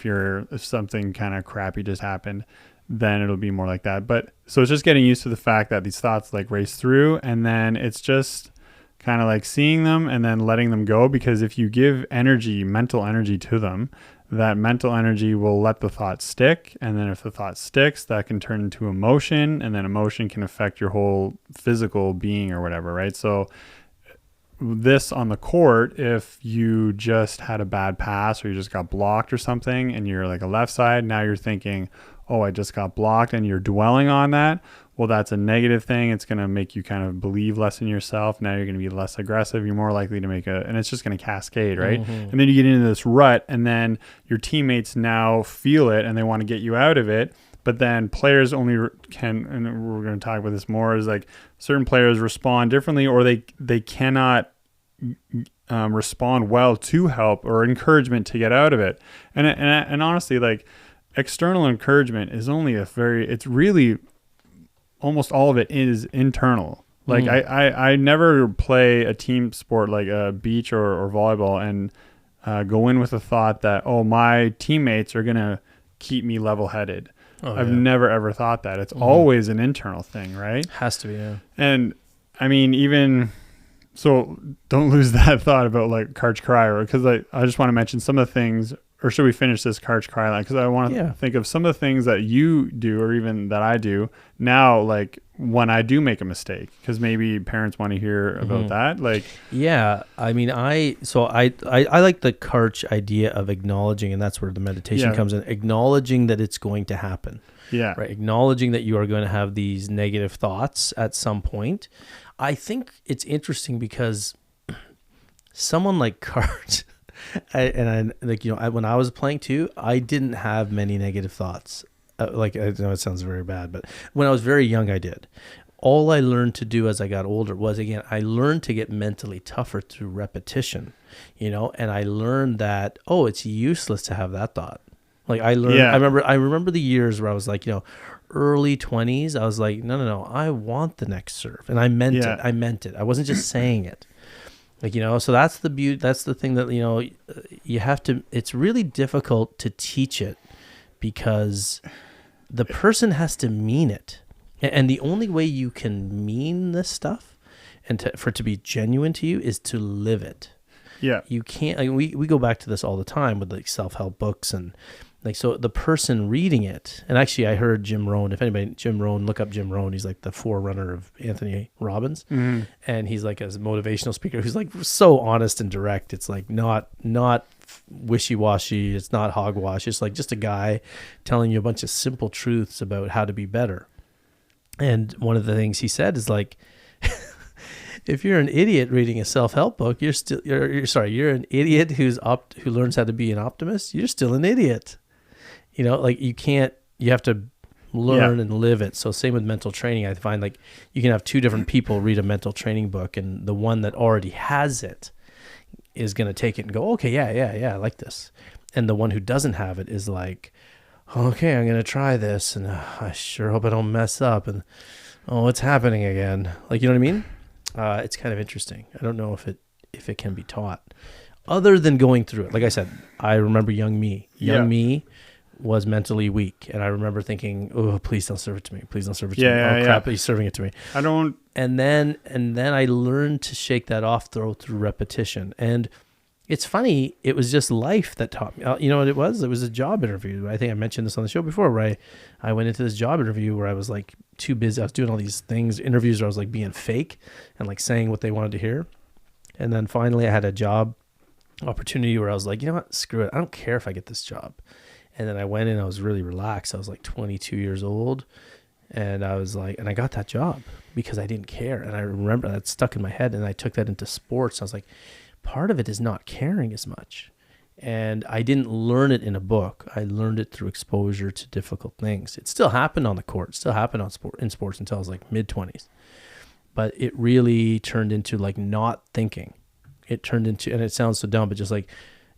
if something kind of crappy just happened, then it'll be more like that. But so it's just getting used to the fact that these thoughts like race through, and then it's just kind of like seeing them and then letting them go. Because if you give mental energy to them, that mental energy will let the thought stick. And then if the thought sticks, that can turn into emotion, and then emotion can affect your whole physical being or whatever, right? So this on the court, if you just had a bad pass or you just got blocked or something, and you're like a left side, now you're thinking, oh, I just got blocked, and you're dwelling on that. Well, that's a negative thing. It's going to make you kind of believe less in yourself. Now you're going to be less aggressive. You're more likely to and it's just going to cascade, right? Mm-hmm. And then you get into this rut, and then your teammates now feel it and they want to get you out of it. But then players only can, and we're going to talk about this more, is like certain players respond differently, or they cannot respond well to help or encouragement to get out of it. And honestly, like, external encouragement is only it's really almost all of it is internal. Like I never play a team sport like a beach or volleyball and go in with the thought that, oh, my teammates are going to keep me level-headed. I've never ever thought that. It's always an internal thing, right? Has to be, yeah. And I mean, even so, don't lose that thought about like Karch Kiraly, because I just want to mention some of the things. Or should we finish this Karch Kiraly? Because I want to think of some of the things that you do, or even that I do now, like when I do make a mistake, because maybe parents want to hear about that. Like, yeah, I mean, I like the Karch idea of acknowledging, and that's where the meditation comes in. Acknowledging that it's going to happen. Yeah. Right. Acknowledging that you are going to have these negative thoughts at some point. I think it's interesting because someone like Karch, When I was playing too, I didn't have many negative thoughts. Like, I know it sounds very bad, but when I was very young, I did. All I learned to do as I got older was, again, I learned to get mentally tougher through repetition, and I learned that, it's useless to have that thought. Like, I learned, I remember the years where I was like, early 20s, I was like, no, I want the next serve. And I meant it. I meant it. I wasn't just saying it. Like, so that's the beauty. That's the thing that, you have to, it's really difficult to teach it because the person has to mean it. And the only way you can mean this stuff and for it to be genuine to you is to live it. Yeah. You can't, we go back to this all the time with like self-help books and so the person reading it, and actually I heard Jim Rohn, look up Jim Rohn. He's like the forerunner of Anthony Robbins. Mm-hmm. And he's like a motivational speaker who's like so honest and direct. It's like not wishy-washy. It's not hogwash. It's like just a guy telling you a bunch of simple truths about how to be better. And one of the things he said is like, if you're an idiot reading a self-help book, you're an idiot who learns how to be an optimist. You're still an idiot. Like you have to learn and live it. So same with mental training. I find like you can have two different people read a mental training book, and the one that already has it is going to take it and go, okay, yeah, I like this. And the one who doesn't have it is like, okay, I'm going to try this, and I sure hope I don't mess up. And it's happening again. Like, you know what I mean? It's kind of interesting. I don't know if it can be taught other than going through it. Like I said, I remember young me. Me was mentally weak, and I remember thinking, "Oh, please don't serve it to me. Please don't serve it to me. Oh crap, he's serving it to me." I don't. And then I learned to shake that off through repetition. And it's funny, it was just life that taught me. You know what it was? It was a job interview. I think I mentioned this on the show before, where I went into this job interview where I was like too busy. I was doing all these interviews where I was like being fake and like saying what they wanted to hear. And then finally I had a job opportunity where I was like, you know what? Screw it. I don't care if I get this job. And then I went in, I was really relaxed. I was like 22 years old. And I was like, and I got that job because I didn't care. And I remember that stuck in my head, and I took that into sports. I was like, part of it is not caring as much. And I didn't learn it in a book. I learned it through exposure to difficult things. It still happened on the court, still happened in sports until I was like mid-20s. But it really turned into like not thinking. It turned into, and it sounds so dumb, but just like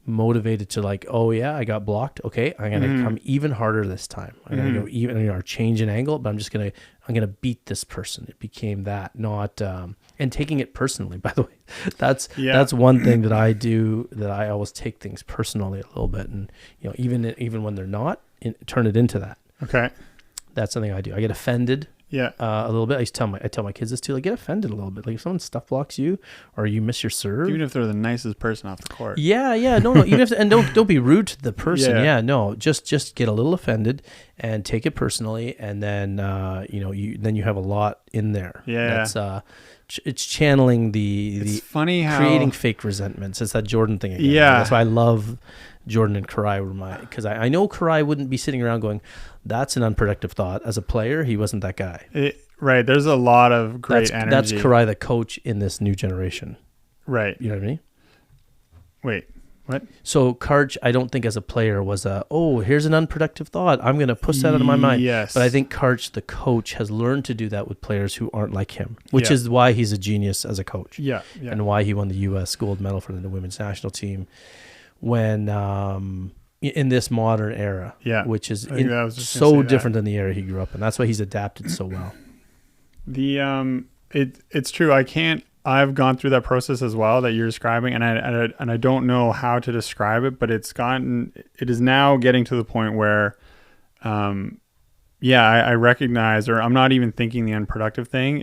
motivated to like, oh yeah, I got blocked. Okay, I'm gonna come even harder this time. I'm gonna go even, or change an angle, but I'm gonna beat this person. It became that, not and taking it personally. By the way, that's one thing that I do, that I always take things personally a little bit, and even when they're not, turn it into that. Okay, that's something I do. I get offended. Yeah, a little bit. I tell my kids this too. Like, get offended a little bit. Like, if someone stuff blocks you or you miss your serve, even if they're the nicest person off the court. Yeah. No. Even if, and don't be rude to the person. Yeah. No. Just get a little offended and take it personally, and then you have a lot in there. Yeah. That's it's channeling it's funny how creating fake resentments. It's that Jordan thing again. Yeah. That's why I love Jordan and Karai because I know Karai wouldn't be sitting around going, that's an unproductive thought. As a player, he wasn't that guy. Right. There's a lot of great energy. That's Karai, the coach in this new generation. Right. You know what I mean? Wait, what? So Karch, I don't think as a player was here's an unproductive thought. I'm going to push that out of my mind. Yes. But I think Karch, the coach, has learned to do that with players who aren't like him, which is why he's a genius as a coach. Yeah. And why he won the U.S. gold medal for the women's national team when in this modern era, which is so different than the era he grew up in. That's why he's adapted so well. It's true. I've gone through that process as well that you're describing, and I don't know how to describe it, but it is now getting to the point where, I recognize, or I'm not even thinking the unproductive thing.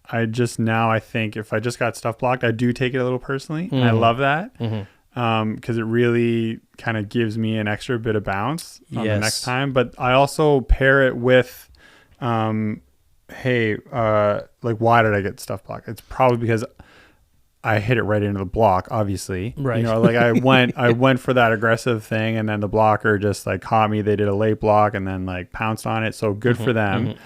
I think if I just got stuff blocked, I do take it a little personally, and I love that. Because it really kind of gives me an extra bit of bounce on the next time. But I also pair it with, like, why did I get stuff blocked? It's probably because I hit it right into the block, obviously. Right. Like I went for that aggressive thing, and then the blocker just like caught me. They did a late block and then like pounced on it. So good for them.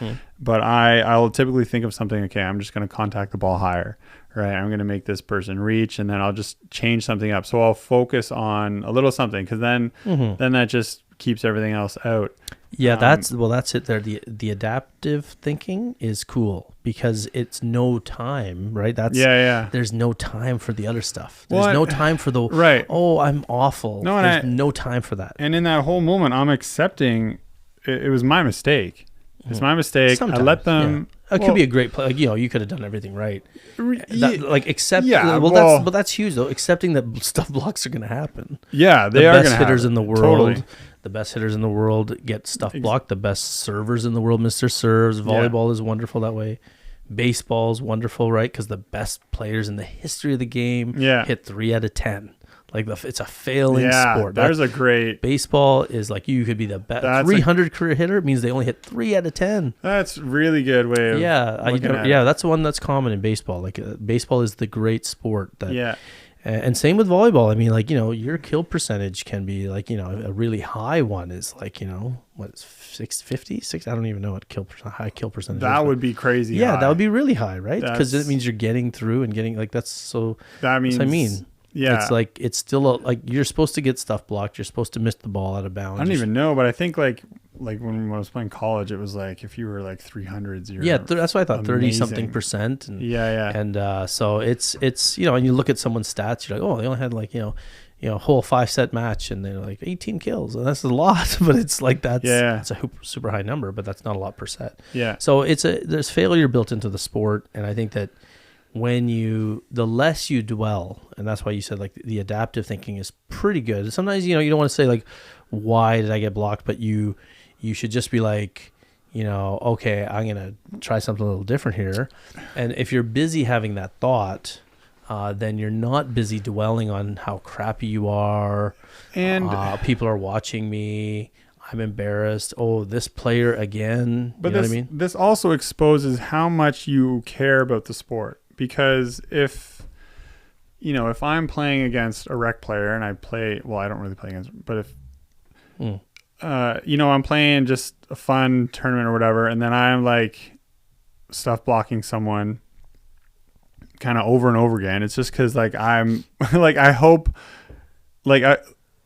but I'll typically think of something. Okay, I'm just going to contact the ball higher. Right, I'm going to make this person reach, and then I'll just change something up. So I'll focus on a little something, because then that just keeps everything else out. Yeah, that's it there. The adaptive thinking is cool because it's no time, right? There's no time for the other stuff. There's no time for the right. Oh, I'm awful. No, there's no time for that. And in that whole moment, I'm accepting it was my mistake. It's my mistake. Sometimes, I let them. Yeah. It could be a great play. Like, you could have done everything right. Accept. Yeah, but that's huge though. Accepting that stuff blocks are going to happen. Yeah, they are the best hitters in the world. Totally. The best hitters in the world get stuff blocked. The best servers in the world, Mr. Serves. Volleyball is wonderful that way. Baseball is wonderful, right? Because the best players in the history of the game hit 3 out of 10. Like it's a failing sport. There's a great baseball is like you could be the best 300 career hitter. It means they only hit 3 out of 10. That's really good way of that's the one that's common in baseball. Like baseball is the great sport that and same with volleyball. I mean, like, your kill percentage can be like, a really high one is like, what, 650? 6? I don't even know what high kill percentage that is, would be crazy. Yeah, that would be really high, right? Because it means you're getting through and getting like that means I mean. Yeah, it's like it's still like you're supposed to get stuff blocked. You're supposed to miss the ball out of bounds. I don't even know, but I think like when I was playing college, it was like if you were like 300s, that's why I thought 30-something%. And and so it's and you look at someone's stats, you're like, oh, they only had like whole 5-set match, and they're like 18 kills, and that's a lot. But it's like it's a super high number, but that's not a lot per set. Yeah. So there's failure built into the sport, and I think that. The less you dwell, and that's why you said like the adaptive thinking is pretty good. Sometimes you don't want to say like, why did I get blocked? But you should just be like, okay, I'm gonna try something a little different here. And if you're busy having that thought, then you're not busy dwelling on how crappy you are. And people are watching me. I'm embarrassed. Oh, this player again. But you know what I mean? This also exposes how much you care about the sport. Because if I'm playing against a rec player and I don't really play against, but if, I'm playing just a fun tournament or whatever, and then I'm like stuff blocking someone kind of over and over again, it's just because like I'm like, I hope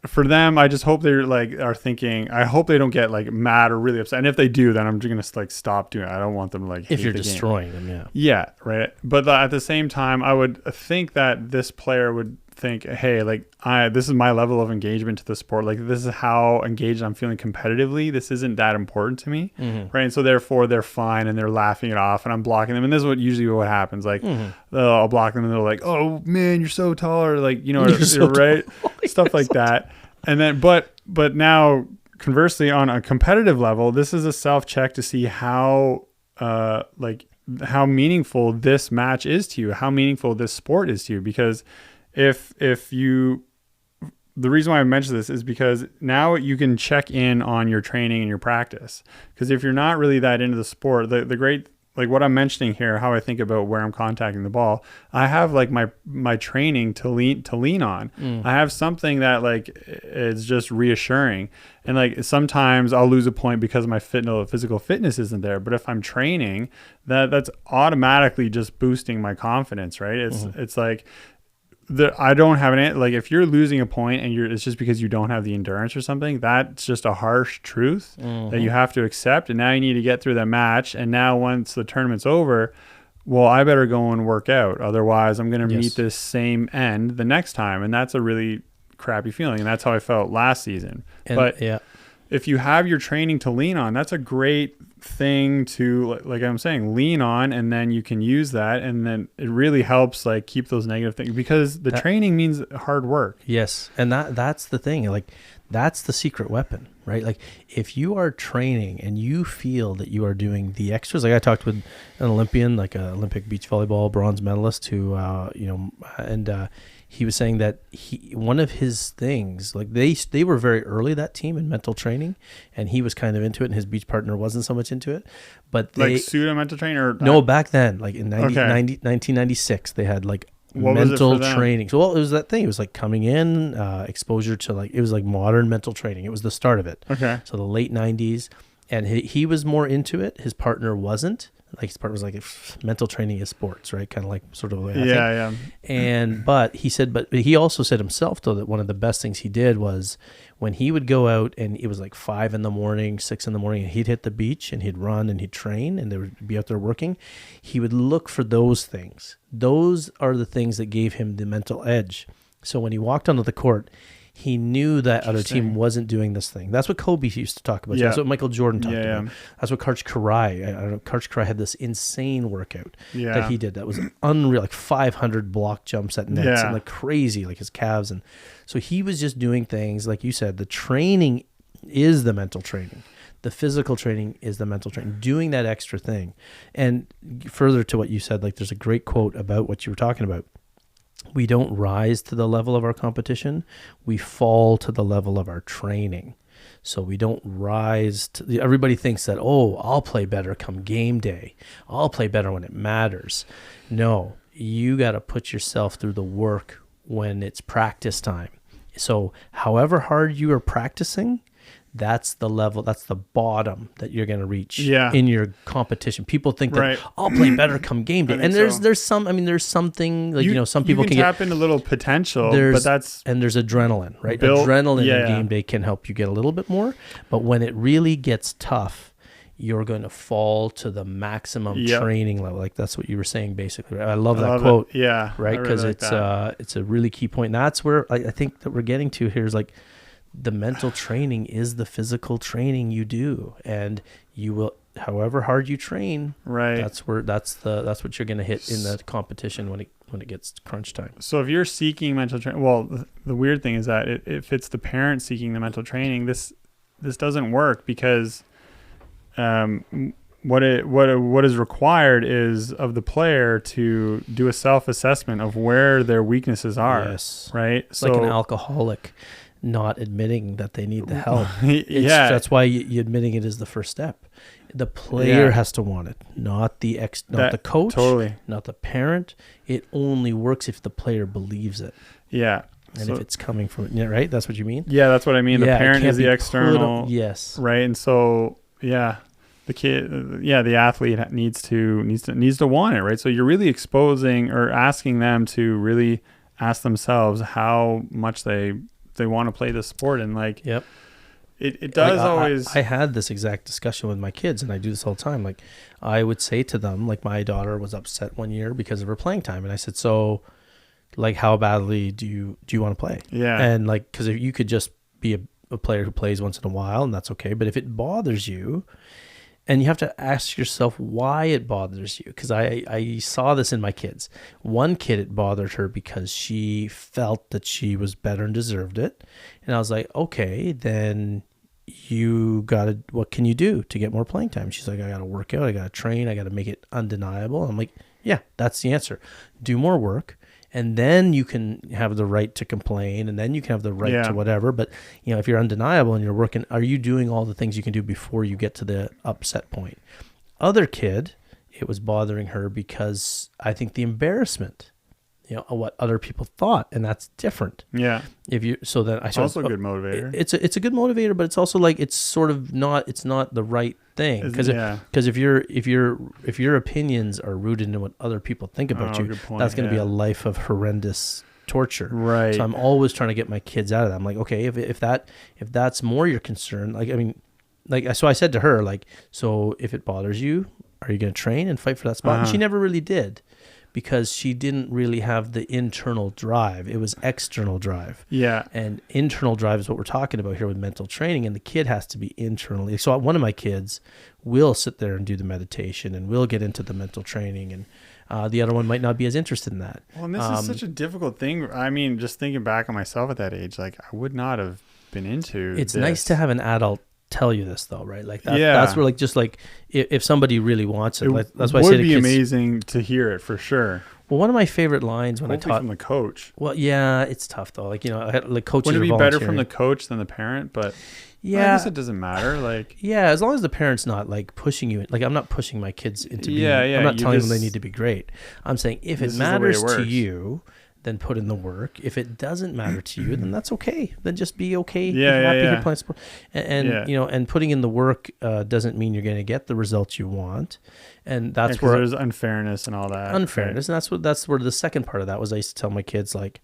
for them, I just hope they're like are thinking. I hope they don't get like mad or really upset. And if they do, then I'm just gonna like stop doing it. I don't want them to like. If you're destroying them, yeah, right. But at the same time, I would think that this player would think, hey, like this is my level of engagement to the sport. Like this is how engaged I'm feeling competitively. This isn't that important to me, right? And so therefore they're fine and they're laughing it off, and I'm blocking them. And this is what happens. Like I'll block them, and they're like, oh man, you're so tall, or like you're so right, stuff like that. And then, but now conversely, on a competitive level, this is a self-check to see how meaningful this match is to you, how meaningful this sport is to you. Because the reason why I mentioned this is because now you can check in on your training and your practice. Because if you're not really that into the sport, the great, like what I'm mentioning here, how I think about where I'm contacting the ball, I have like my training to lean on. I have something that like is just reassuring. And like sometimes I'll lose a point because my physical fitness isn't there. But if I'm training, that's automatically just boosting my confidence, right? It's like I don't have like if you're losing a point and it's just because you don't have the endurance or something, that's just a harsh truth that you have to accept. And now you need to get through that match. And now once the tournament's over, well, I better go and work out. Otherwise I'm going to meet this same end the next time. And that's a really crappy feeling. And that's how I felt last season. But if you have your training to lean on, that's a great thing to, like I'm saying, lean on, and then you can use that, and then it really helps like keep those negative things, because the training means hard work. Yes, and that's the thing. Like that's the secret weapon, right? Like if you are training and you feel that you are doing the extras, like I talked with an Olympian, like an Olympic beach volleyball bronze medalist who, he was saying that one of his things, like they were very early, that team, in mental training, and he was kind of into it, and his beach partner wasn't so much into it. But like pseudo mental training, or no, back then, like in 1996, they had like mental training. So it was that thing. It was like coming in, exposure to like, it was like modern mental training. It was the start of it. Okay. So the late 90s. and he was more into it. His partner wasn't. Like his partner was like, mental training is sports, right? Kind of like sort of the way I think. And but he also said himself though that one of the best things he did was when he would go out and it was like 5 a.m, 6 a.m, and he'd hit the beach and he'd run and he'd train and they would be out there working. He would look for those things. Those are the things that gave him the mental edge. So when he walked onto the court, he knew that other team wasn't doing this thing. That's what Kobe used to talk about. Yeah. That's what Michael Jordan talked about. That's what Karch Karai. I don't know. Karch Karai had this insane workout that he did. That was unreal, like 500 block jumps at nets and like crazy, like his calves. And so he was just doing things like you said. The training is the mental training. The physical training is the mental training. Doing that extra thing. And further to what you said, like there's a great quote about what you were talking about. We don't rise to the level of our competition. We fall to the level of our training. So we don't rise to, everybody thinks that, oh, I'll play better come game day. I'll play better when it matters. No, you got to put yourself through the work when it's practice time. So however hard you are practicing, that's the level, that's the bottom that you're going to reach in your competition. People think that I'll play better come game day. And there's something like, some people can tap into a little potential, but there's adrenaline, right? Adrenaline in game day can help you get a little bit more. But when it really gets tough, you're going to fall to the maximum training level. Like that's what you were saying, basically. I love that quote. Yeah. Right. Because it's a really key point. And that's where I think that we're getting to here is like, the mental training is the physical training you do, and you will, however hard you train, that's what you're going to hit in the competition when it gets crunch time. So if you're seeking mental training, well, the weird thing is that if it's the parent seeking the mental training, this doesn't work because what is required is of the player to do a self-assessment of where their weaknesses are. Yes. Right. It's like an alcoholic not admitting that they need the help. That's why you admitting it is the first step. The player has to want it, not the coach, not the parent. It only works if the player believes it. Yeah. And if it's coming from right? That's what you mean? Yeah, that's what I mean. The parent is the external. Yes. Right. And so, the kid, the athlete needs to want it, right? So you're really exposing or asking them to really ask themselves how much they want to play the sport. And like, it does always. I had this exact discussion with my kids, and I do this all the time. Like, I would say to them, like, my daughter was upset one year because of her playing time, and I said, so, like, how badly do you want to play? Yeah. And like, because if you could just be a player who plays once in a while, and that's okay. But if it bothers you, and you have to ask yourself why it bothers you. Because I saw this in my kids. One kid, it bothered her because she felt that she was better and deserved it. And I was like, okay, then what can you do to get more playing time? She's like, I got to work out. I got to train. I got to make it undeniable. I'm like, yeah, that's the answer. Do more work. And then you can have the right to complain, and then you can have the right to whatever. But, if you're undeniable and you're working, are you doing all the things you can do before you get to the upset point? Other kid, it was bothering her because I think the embarrassment, what other people thought, and that's different. Yeah. It's also a good motivator. It's a good motivator, but it's also like it's not the right thing because if your opinions are rooted in what other people think about you, that's going to be a life of horrendous torture. Right. So I'm always trying to get my kids out of that. I'm like, okay, if that's more your concern, so I said to her, like, so if it bothers you, are you going to train and fight for that spot? And she never really did. Because she didn't really have the internal drive. It was external drive. Yeah. And internal drive is what we're talking about here with mental training. And the kid has to be internally. So one of my kids will sit there and do the meditation and will get into the mental training. And the other one might not be as interested in that. Well, and this is such a difficult thing. I mean, just thinking back on myself at that age, like I would not have been into It's nice to have an adult tell you this though, right? Like that's where if somebody really wants it, that's why I say it would be amazing to hear it for sure. Well, one of my favorite lines when Hopefully I taught from the coach. Well, yeah, it's tough though. Like coaches. Would it be better from the coach than the parent? But I guess it doesn't matter. Like as long as the parent's not like pushing you. Like I'm not pushing my kids into being. I'm not telling them they need to be great. I'm saying if it matters to you, then put in the work. If it doesn't matter to you, then that's okay. Then just be okay. Be Yeah, happy yeah. you're playing sport. And you know, and putting in the work doesn't mean you're going to get the results you want. And that's where there's unfairness and all that. Unfairness, right? And that's where the second part of that was. I used to tell my kids, like,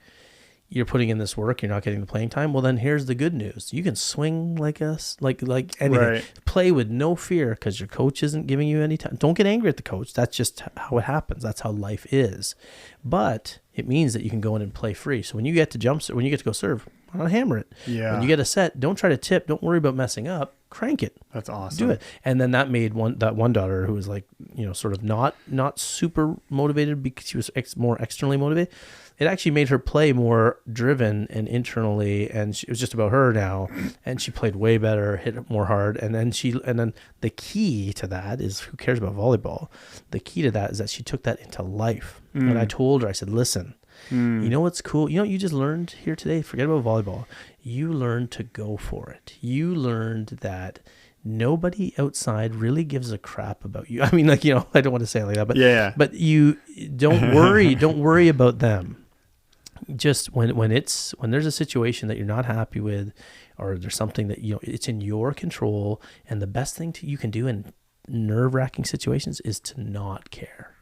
you're putting in this work, you're not getting the playing time. Well, then here's the good news: you can swing like us, like anything. Right. Play with no fear because your coach isn't giving you any time. Don't get angry at the coach. That's just how it happens. That's how life is. But it means that you can go in and play free. So when you get to when you get to go serve, why not hammer it? Yeah. When you get a set, don't try to tip. Don't worry about messing up. Crank it. That's awesome. Do it. And then that made that one daughter who was like, you know, sort of not super motivated because she was more externally motivated. It actually made her play more driven and internally, and it was just about her now. And she played way better, hit it more hard. And then the key to that is, who cares about volleyball? The key to that is that she took that into life. And I told her, I said, listen, you know what's cool? You know what you just learned here today? Forget about volleyball. You learned to go for it. You learned that nobody outside really gives a crap about you. I mean, like, you know, I don't want to say it like that, but but you don't worry about them. Just when there's a situation that you're not happy with, or there's something that, you know, it's in your control, and the best thing you can do in nerve-wracking situations is to not care.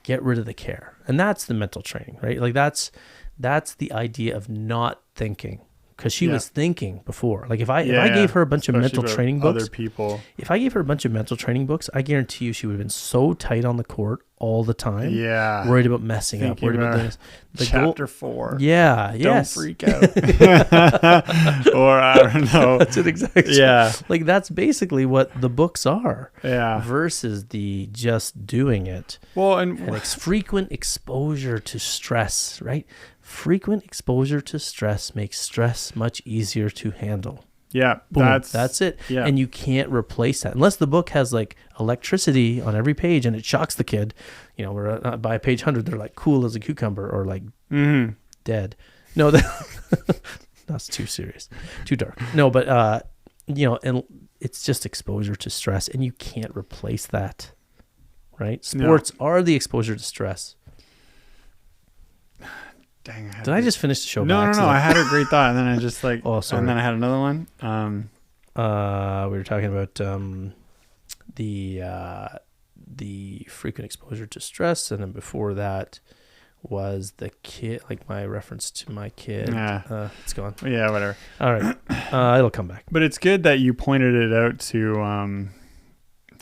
Get rid of the care. And that's the mental training, right? Like that's the idea of not thinking. Because she was thinking before. Like if I gave her a bunch of mental training books, other people. If I gave her a bunch of mental training books, I guarantee you she would have been so tight on the court all the time. Yeah. Worried about messing up. Worried about this. Chapter 4. Yeah. Don't freak out. Or I don't know. That's it exactly. Yeah. Like that's basically what the books are. Yeah. Versus the just doing it. Well, and frequent exposure to stress, right? Frequent exposure to stress makes stress much easier to handle. Yeah, boom, that's it. Yeah. And you can't replace that unless the book has like electricity on every page and it shocks the kid. You know, where by page 100 they're like cool as a cucumber, or like dead. No, that's too serious, too dark. No, but you know, and it's just exposure to stress, and you can't replace that. Right? Sports are the exposure to stress. Dang, Did I just finish the show? No. I had a great thought, and then I just like, sorry. And then I had another one. We were talking about the frequent exposure to stress, and then before that was the kid, like my reference to my kid. Yeah, it's gone. Yeah, whatever. All right, it'll come back. But it's good that you pointed it out to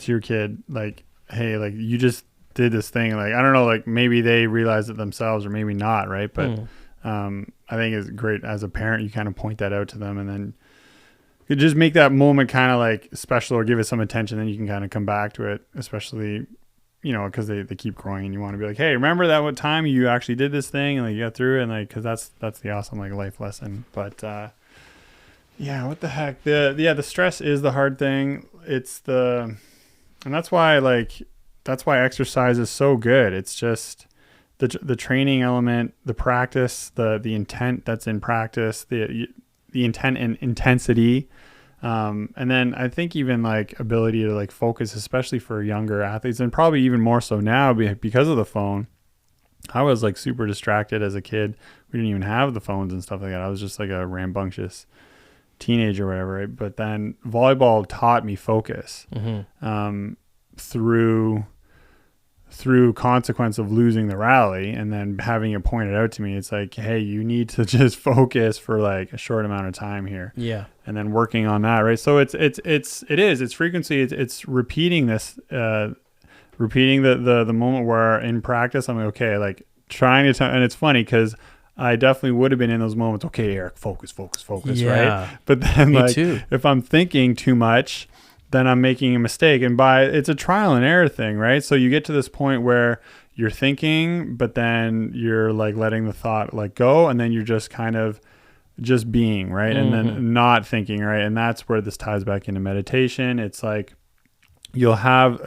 your kid, like, hey, like you just did this thing. Like, I don't know, like maybe they realize it themselves or maybe not, right? But I think it's great as a parent, you kind of point that out to them, and then you just make that moment kind of like special, or give it some attention. Then you can kind of come back to it, especially, you know, because they keep growing, and you want to be like, hey, remember that one time you actually did this thing, and like you got through it, and like, because that's the awesome like life lesson. But yeah, what the heck, the stress is the hard thing. And that's why exercise is so good. It's just the training element, the practice, the intent that's in practice, the intent and intensity. And then I think even like ability to like focus, especially for younger athletes, and probably even more so now because of the phone. I was like super distracted as a kid. We didn't even have the phones and stuff like that. I was just like a rambunctious teenager or whatever. Right? But then volleyball taught me focus. Through consequence of losing the rally, and then having it pointed out to me, it's like, hey, you need to just focus for like a short amount of time here. Yeah. And then working on that, right? So it's frequency. It's repeating this, repeating the moment where in practice I'm like, okay, like trying to, and it's funny because I definitely would have been in those moments. Okay, Eric, focus, right? But then like, if I'm thinking too much, then I'm making a mistake. And it's a trial and error thing, right? So you get to this point where you're thinking, but then you're like letting the thought like go, and then you're just kind of just being, right? And then not thinking, right? And that's where this ties back into meditation. It's like you'll have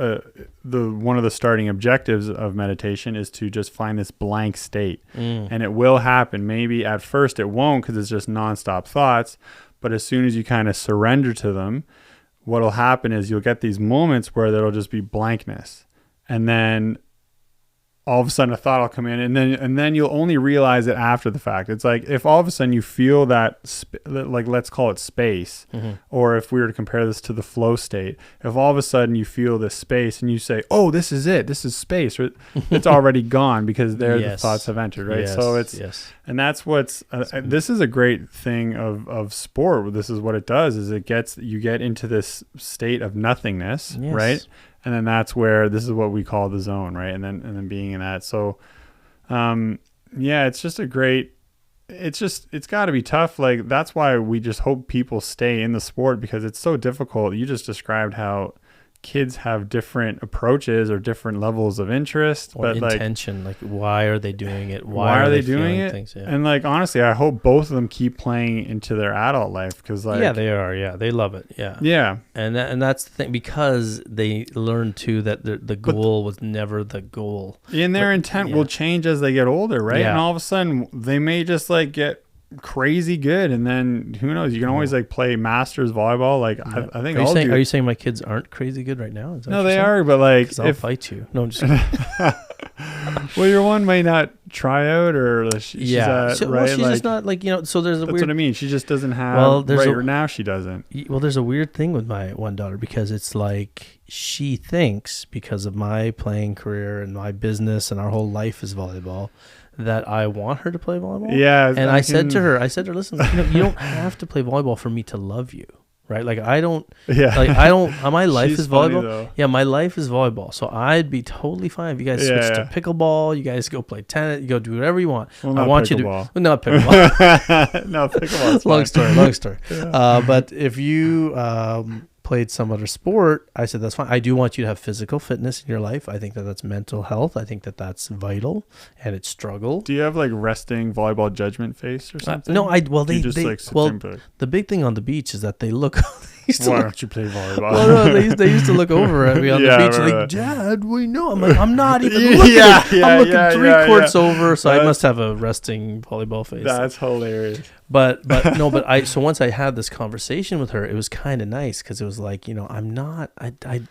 one of the starting objectives of meditation is to just find this blank state. And it will happen. Maybe at first it won't, because it's just nonstop thoughts. But as soon as you kind of surrender to them, what'll happen is you'll get these moments where there'll just be blankness. And then all of a sudden a thought will come in, and then you'll only realize it after the fact. It's like if all of a sudden you feel that like, let's call it space, or if we were to compare this to the flow state, if all of a sudden you feel this space and you say, oh, this is it, this is space, it's already gone because there the thoughts have entered, right? So it's and that's what's this is a great thing of sport. This is what it does, is you get into this state of nothingness, right? And then that's where this is what we call the zone, right? And then being in that. So, it's just it's got to be tough. Like, that's why we just hope people stay in the sport, because it's so difficult. You just described how kids have different approaches or different levels of interest, or but intention. Like, why are they doing it? Why are they doing it? Things, And like, honestly, I hope both of them keep playing into their adult life, because like, they are. Yeah, they love it. Yeah. And that's the thing, because they learn too that the goal was never the goal. And their intent will change as they get older, right? Yeah. And all of a sudden, they may just like get crazy good, and then who knows, you can always like play masters volleyball. Like, I think are you saying my kids aren't crazy good right now? Is that no, they are, but like, I'll fight you. No, I'm just kidding. Well, your one may not try out, or she's right? Well, she's like, just not like, so there's a that's weird, what I mean. She just doesn't have right now. She doesn't. Well, there's a weird thing with my one daughter, because it's like she thinks, because of my playing career and my business and our whole life is volleyball, that I want her to play volleyball. Yeah. And I said to her, listen, you don't have to play volleyball for me to love you. Right? Like, my life is volleyball. Though. Yeah, my life is volleyball. So I'd be totally fine if you guys switch to pickleball. You guys go play tennis. You go do whatever you want. Well, I want pickleball. you to. Not pickleball. No, pickleball. Long story. Yeah. But if you played some other sport, I said, that's fine. I do want you to have physical fitness in your life. I think that that's mental health. I think that that's vital, and it's struggle. Do you have like resting volleyball judgment face or something? No, the big thing on the beach is that they look. Why don't you play volleyball? Well, no, they used to look over at me on the beach, right. Like, Dad, we know. I'm like, I'm not even looking. I'm looking three courts over, so I must have a resting volleyball face. That's hilarious. But so once I had this conversation with her, it was kind of nice, because it was like, I'm not.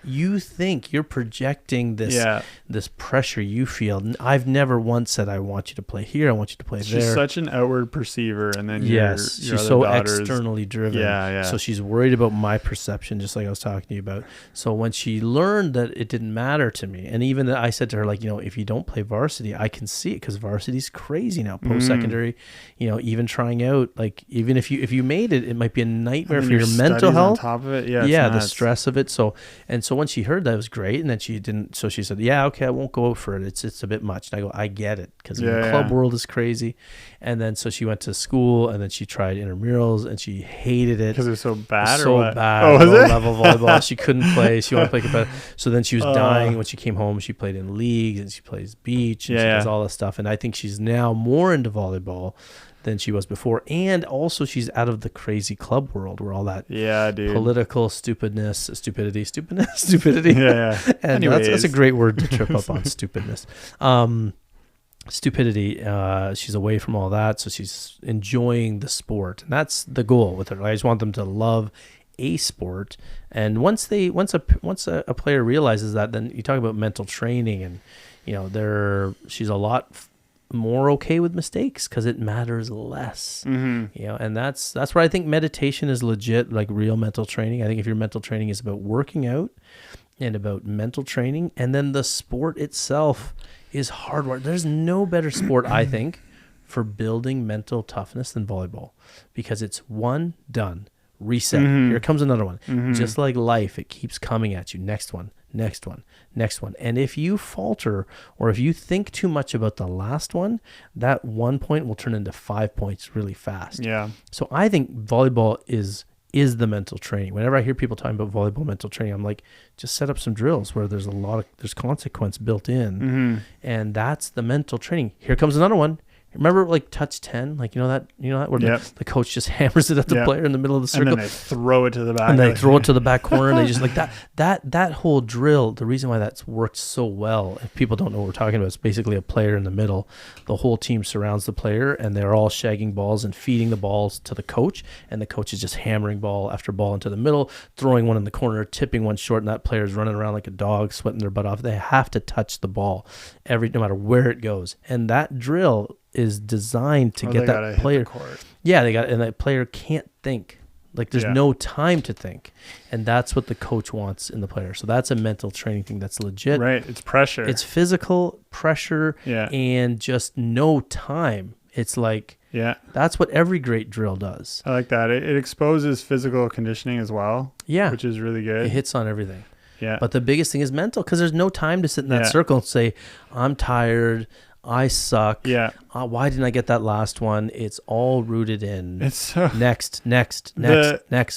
You think you're projecting this pressure you feel. I've never once said, I want you to play here. I want you to play there. She's such an outward perceiver, and then she's so externally driven. So she's worried about my perception, just like I was talking to you about. So when she learned that it didn't matter to me, and even that I said to her, like, if you don't play varsity, I can see it, because varsity's crazy now. Post-secondary, even trying out, like, even if you made it, it might be a nightmare for your mental health. On top of it, the stress of it. So when she heard that, it was great, and then she didn't. So she said, okay, I won't go for it. It's a bit much. And I go, I get it, because the club world is crazy. And then so she went to school, and then she tried intramurals, and she hated it because it was so bad. Bad. Oh, was it? Level volleyball. She couldn't play. She wanted to play competitive. So then she was dying. When she came home, she played in leagues, and she plays beach, and she does all this stuff. And I think she's now more into volleyball than she was before. And also, she's out of the crazy club world where all that political stupidity. Yeah. And that's a great word to trip up on, stupidness. Stupidity. She's away from all that, so she's enjoying the sport, and that's the goal with her. I just want them to love a sport, and once a player realizes that, then you talk about mental training, and she's a lot more okay with mistakes, because it matters less. And that's where I think meditation is legit, like real mental training. I think if your mental training is about working out and about mental training, and then the sport itself is hard work. There's no better sport, I think, for building mental toughness than volleyball, because it's one, done, reset. Here comes another one. Just like life, it keeps coming at you. Next one. And if you falter, or if you think too much about the last one, that 1 point will turn into 5 points really fast. Yeah. So I think volleyball is the mental training. Whenever I hear people talking about volleyball mental training, I'm like, just set up some drills where there's consequence built in, and that's the mental training. Here comes another one. Remember like touch 10, like you know that where the coach just hammers it at the player in the middle of the circle, and then they throw it to the back, and they throw it to the back corner, and they just like that whole drill. The reason why that's worked so well, if people don't know what we're talking about, it's basically a player in the middle. The whole team surrounds the player, and they're all shagging balls and feeding the balls to the coach, and the coach is just hammering ball after ball into the middle, throwing one in the corner, tipping one short, and that player's running around like a dog, sweating their butt off. They have to touch the ball no matter where it goes, and that drill is designed to get that player. And that player can't think. Like there's no time to think, and that's what the coach wants in the player. So that's a mental training thing that's legit. Right, it's pressure. It's physical pressure, and just no time. It's like that's what every great drill does. I like that. It exposes physical conditioning as well. Yeah, which is really good. It hits on everything. Yeah, but the biggest thing is mental, because there's no time to sit in that circle and say, "I'm tired. I suck. Why didn't I get that last one?" It's all rooted in next,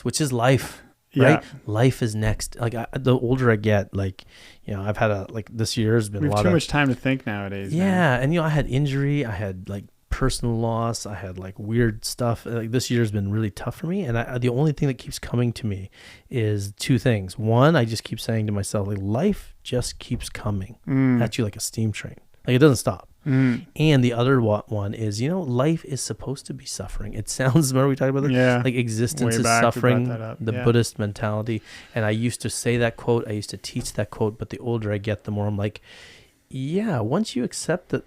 which is life, right? Life is next. Like the older I get, like, I've had this year has been we have a lot too much time to think nowadays. Yeah, man. And I had injury, I had like personal loss, I had like weird stuff. Like this year has been really tough for me, and the only thing that keeps coming to me is two things. One, I just keep saying to myself, like, life just keeps coming at you like a steam train. Like it doesn't stop. And the other one is, life is supposed to be suffering. It sounds, remember we talked about that? Yeah. Like existence is suffering, the Buddhist mentality. And I used to say that quote. I used to teach that quote. But the older I get, the more I'm like, once you accept that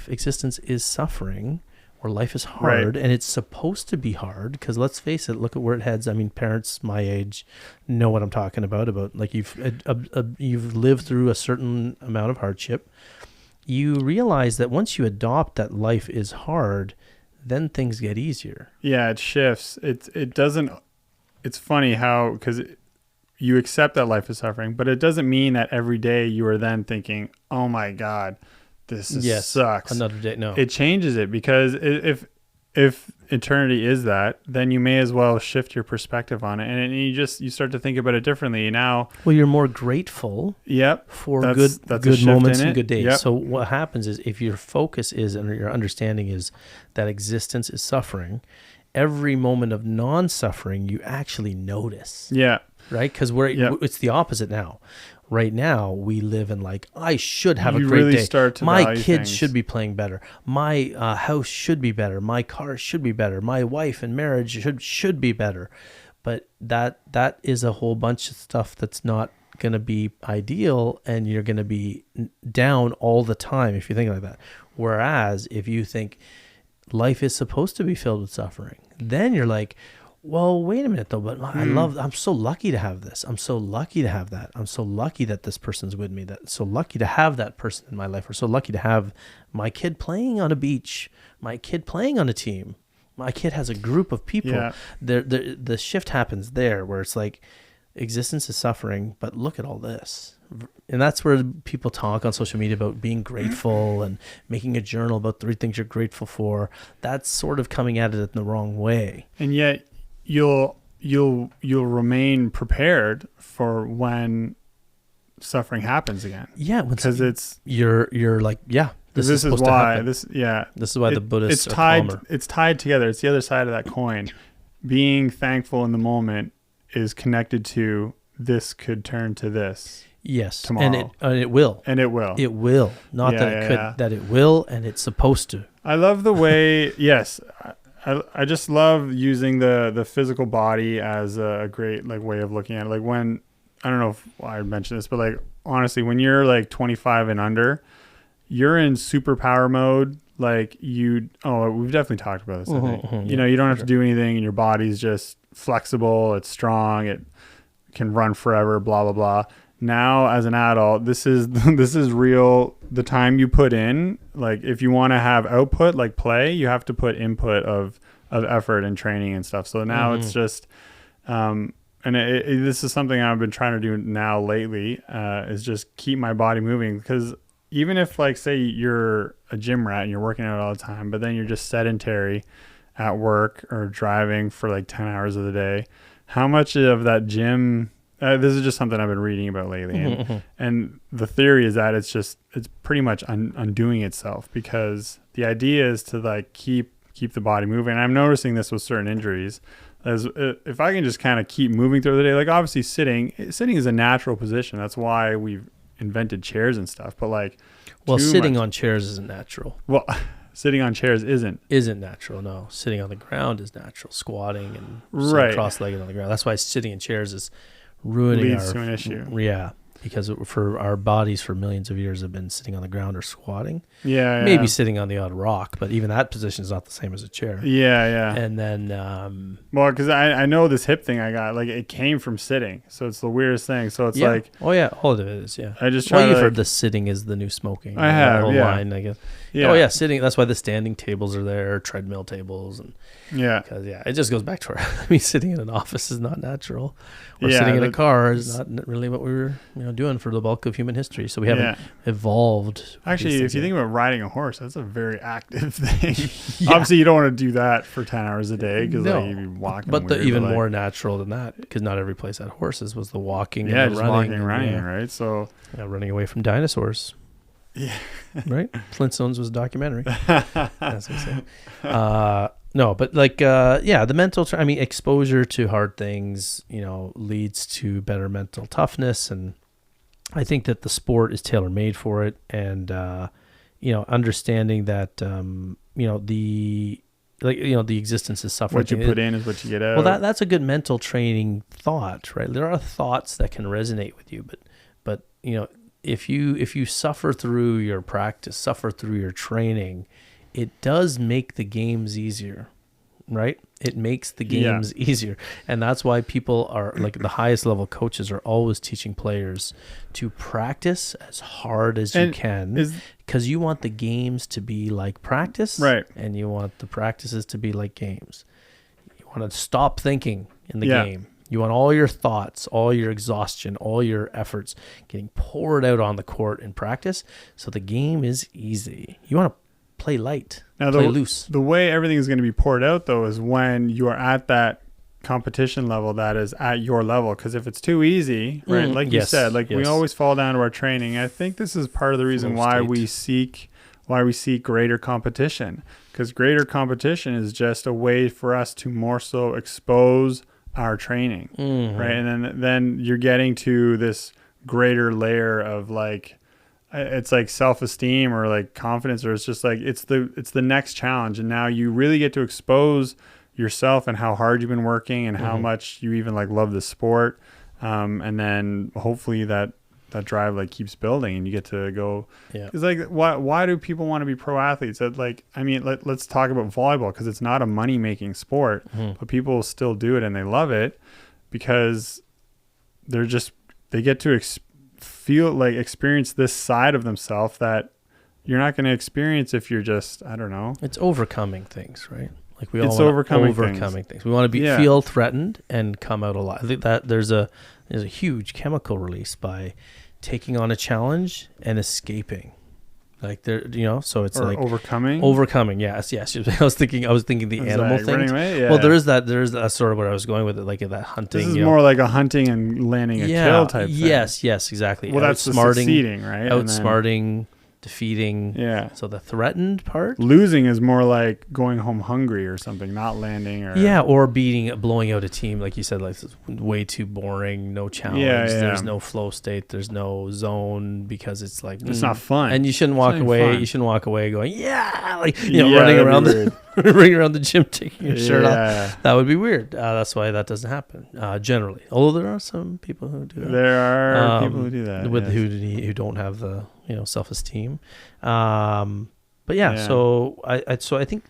existence is suffering, or life is hard, and it's supposed to be hard, because let's face it, look at where it heads. I mean, parents my age know what I'm talking about like you've lived through a certain amount of hardship. You realize that once you adopt that life is hard, then things get easier. Yeah, it shifts. It doesn't. It's funny how, because you accept that life is suffering, but it doesn't mean that every day you are then thinking, "Oh my God, this sucks." Another day. No, it changes it, because if eternity is that, then you may as well shift your perspective on it, and you start to think about it differently now. Well, you're more grateful. For that's good moments and good days. Yep. So what happens is, if your focus is, and your understanding is that existence is suffering, every moment of non-suffering you actually notice. Yeah. Right? Because it's the opposite now. Right now, we live in like, I should have a great really day. Start to my value kids things. should be playing better. My house should be better. My car should be better. My wife and marriage should be better. But that is a whole bunch of stuff that's not going to be ideal, and you're going to be down all the time if you think like that. Whereas if you think life is supposed to be filled with suffering, then you're like, well, wait a minute though, but I'm so lucky to have this. I'm so lucky to have that. I'm so lucky that this person's with me. That so lucky to have that person in my life. Or so lucky to have my kid playing on a beach, my kid playing on a team. My kid has a group of people. Yeah. The shift happens there, where it's like, existence is suffering, but look at all this. And that's where people talk on social media about being grateful and making a journal about 3 things you're grateful for. That's sort of coming at it in the wrong way. And yet you'll remain prepared for when suffering happens again. Yeah, because it's you're like, this is why this is why the Buddhists it's tied. calmer. It's tied together. It's the other side of that coin. Being thankful in the moment is connected to this could turn to this. Yes, tomorrow. And it will. And it will. It will. Not that it could. That it will, and it's supposed to. I love the way. Yes, I just love using the physical body as a great way of looking at it. Like when, I don't know if I mentioned this, but honestly, when you're 25 and under, you're in superpower mode. We've definitely talked about this. I think. You don't have to do anything, and your body's just flexible. It's strong. It can run forever. Blah blah blah. Now, as an adult, this is real. The time you put in, if you want to have output like play, you have to put input of effort and training and stuff. So now it's just, this is something I've been trying to do now lately, is just keep my body moving. Because even if say you're a gym rat and you're working out all the time, but then you're just sedentary at work or driving for 10 hours of the day, how much of that gym this is just something I've been reading about lately, and the theory is that it's pretty much undoing itself, because the idea is to like keep the body moving. And I'm noticing this with certain injuries, as if I can just kind of keep moving through the day, like obviously sitting is a natural position. That's why we've invented chairs and stuff. But like, sitting on chairs isn't natural. Well, sitting on chairs isn't natural. No, sitting on the ground is natural. Squatting and right, cross-legged on the ground. That's why sitting in chairs is ruining leads to an issue. Yeah, because for our bodies for millions of years have been sitting on the ground or squatting. Yeah, maybe sitting on the odd rock, but even that position is not the same as a chair. Yeah. And then, well, because I know this hip thing I got, like it came from sitting, so it's the weirdest thing. So it's like, all of it is, yeah. I just try. You've heard the sitting is the new smoking. I have, whole yeah. line, I guess. Yeah. Oh yeah, sitting. That's why the standing tables are there, treadmill tables, and because it just goes back to our. Sitting in an office is not natural, or sitting in a car is not really what we were doing for the bulk of human history. So we haven't evolved. Actually, if you think about riding a horse, that's a very active thing. Obviously, you don't want to do that for 10 hours a day because you'd be walking. But even more natural than that, because not every place had horses, was the walking. Yeah, and the just running, walking and running, right? So running away from dinosaurs. Yeah. Right? Flintstones was a documentary. That's what I'm saying. No, but like, the mental, exposure to hard things, leads to better mental toughness. And I think that the sport is tailor-made for it. And, understanding that, the existence is suffering. What you put in is what you get out. Well, that's a good mental training thought, right? There are thoughts that can resonate with you, but if you suffer through your practice, suffer through your training, it does make the games easier, right? It makes the games easier. And that's why people are, like, the highest level coaches are always teaching players to practice as hard as you can, because you want the games to be like practice, right? And you want the practices to be like games. You want to stop thinking in the game. You want all your thoughts, all your exhaustion, all your efforts getting poured out on the court in practice, so the game is easy. You want to play light, play loose. The way everything is going to be poured out, though, is when you are at that competition level that is at your level. Because if it's too easy, right, like you said, we always fall down to our training. I think this is part of the reason why we seek greater competition, because greater competition is just a way for us to more so expose our training, right? And then you're getting to this greater layer of like, it's like self-esteem or like confidence, or it's just like it's the next challenge, and now you really get to expose yourself and how hard you've been working and how much you even like love the sport, and then hopefully that drive like keeps building and you get to go. It's like, why do people want to be pro athletes? That, like, let's talk about volleyball, because it's not a money making sport, but people still do it and they love it because they get to experience this side of themselves that you're not going to experience if you're just, I don't know. It's overcoming things, right? Like we all want overcoming things. We want to feel threatened and come out alive. I think that there's a huge chemical release by taking on a challenge and escaping. Like there, so it's like overcoming. Yes. I was thinking the animal thing. Well, there's that sort of what I was going with it, like that hunting. This is more like a hunting and landing a kill type thing. Yes, exactly. Well, that's the succeeding, right? Outsmarting, defeating. Yeah. So the threatened part. Losing is more like going home hungry or something, not landing or. Yeah, or blowing out a team, like you said, like way too boring, no challenge. Yeah. There's no flow state. There's no zone, because it's like it's not fun. And you shouldn't walk away. You shouldn't walk away going running around the gym taking your shirt off. That would be weird. That's why that doesn't happen generally. Although there are some people who do that. There are people who do that who don't have the self-esteem. But so I think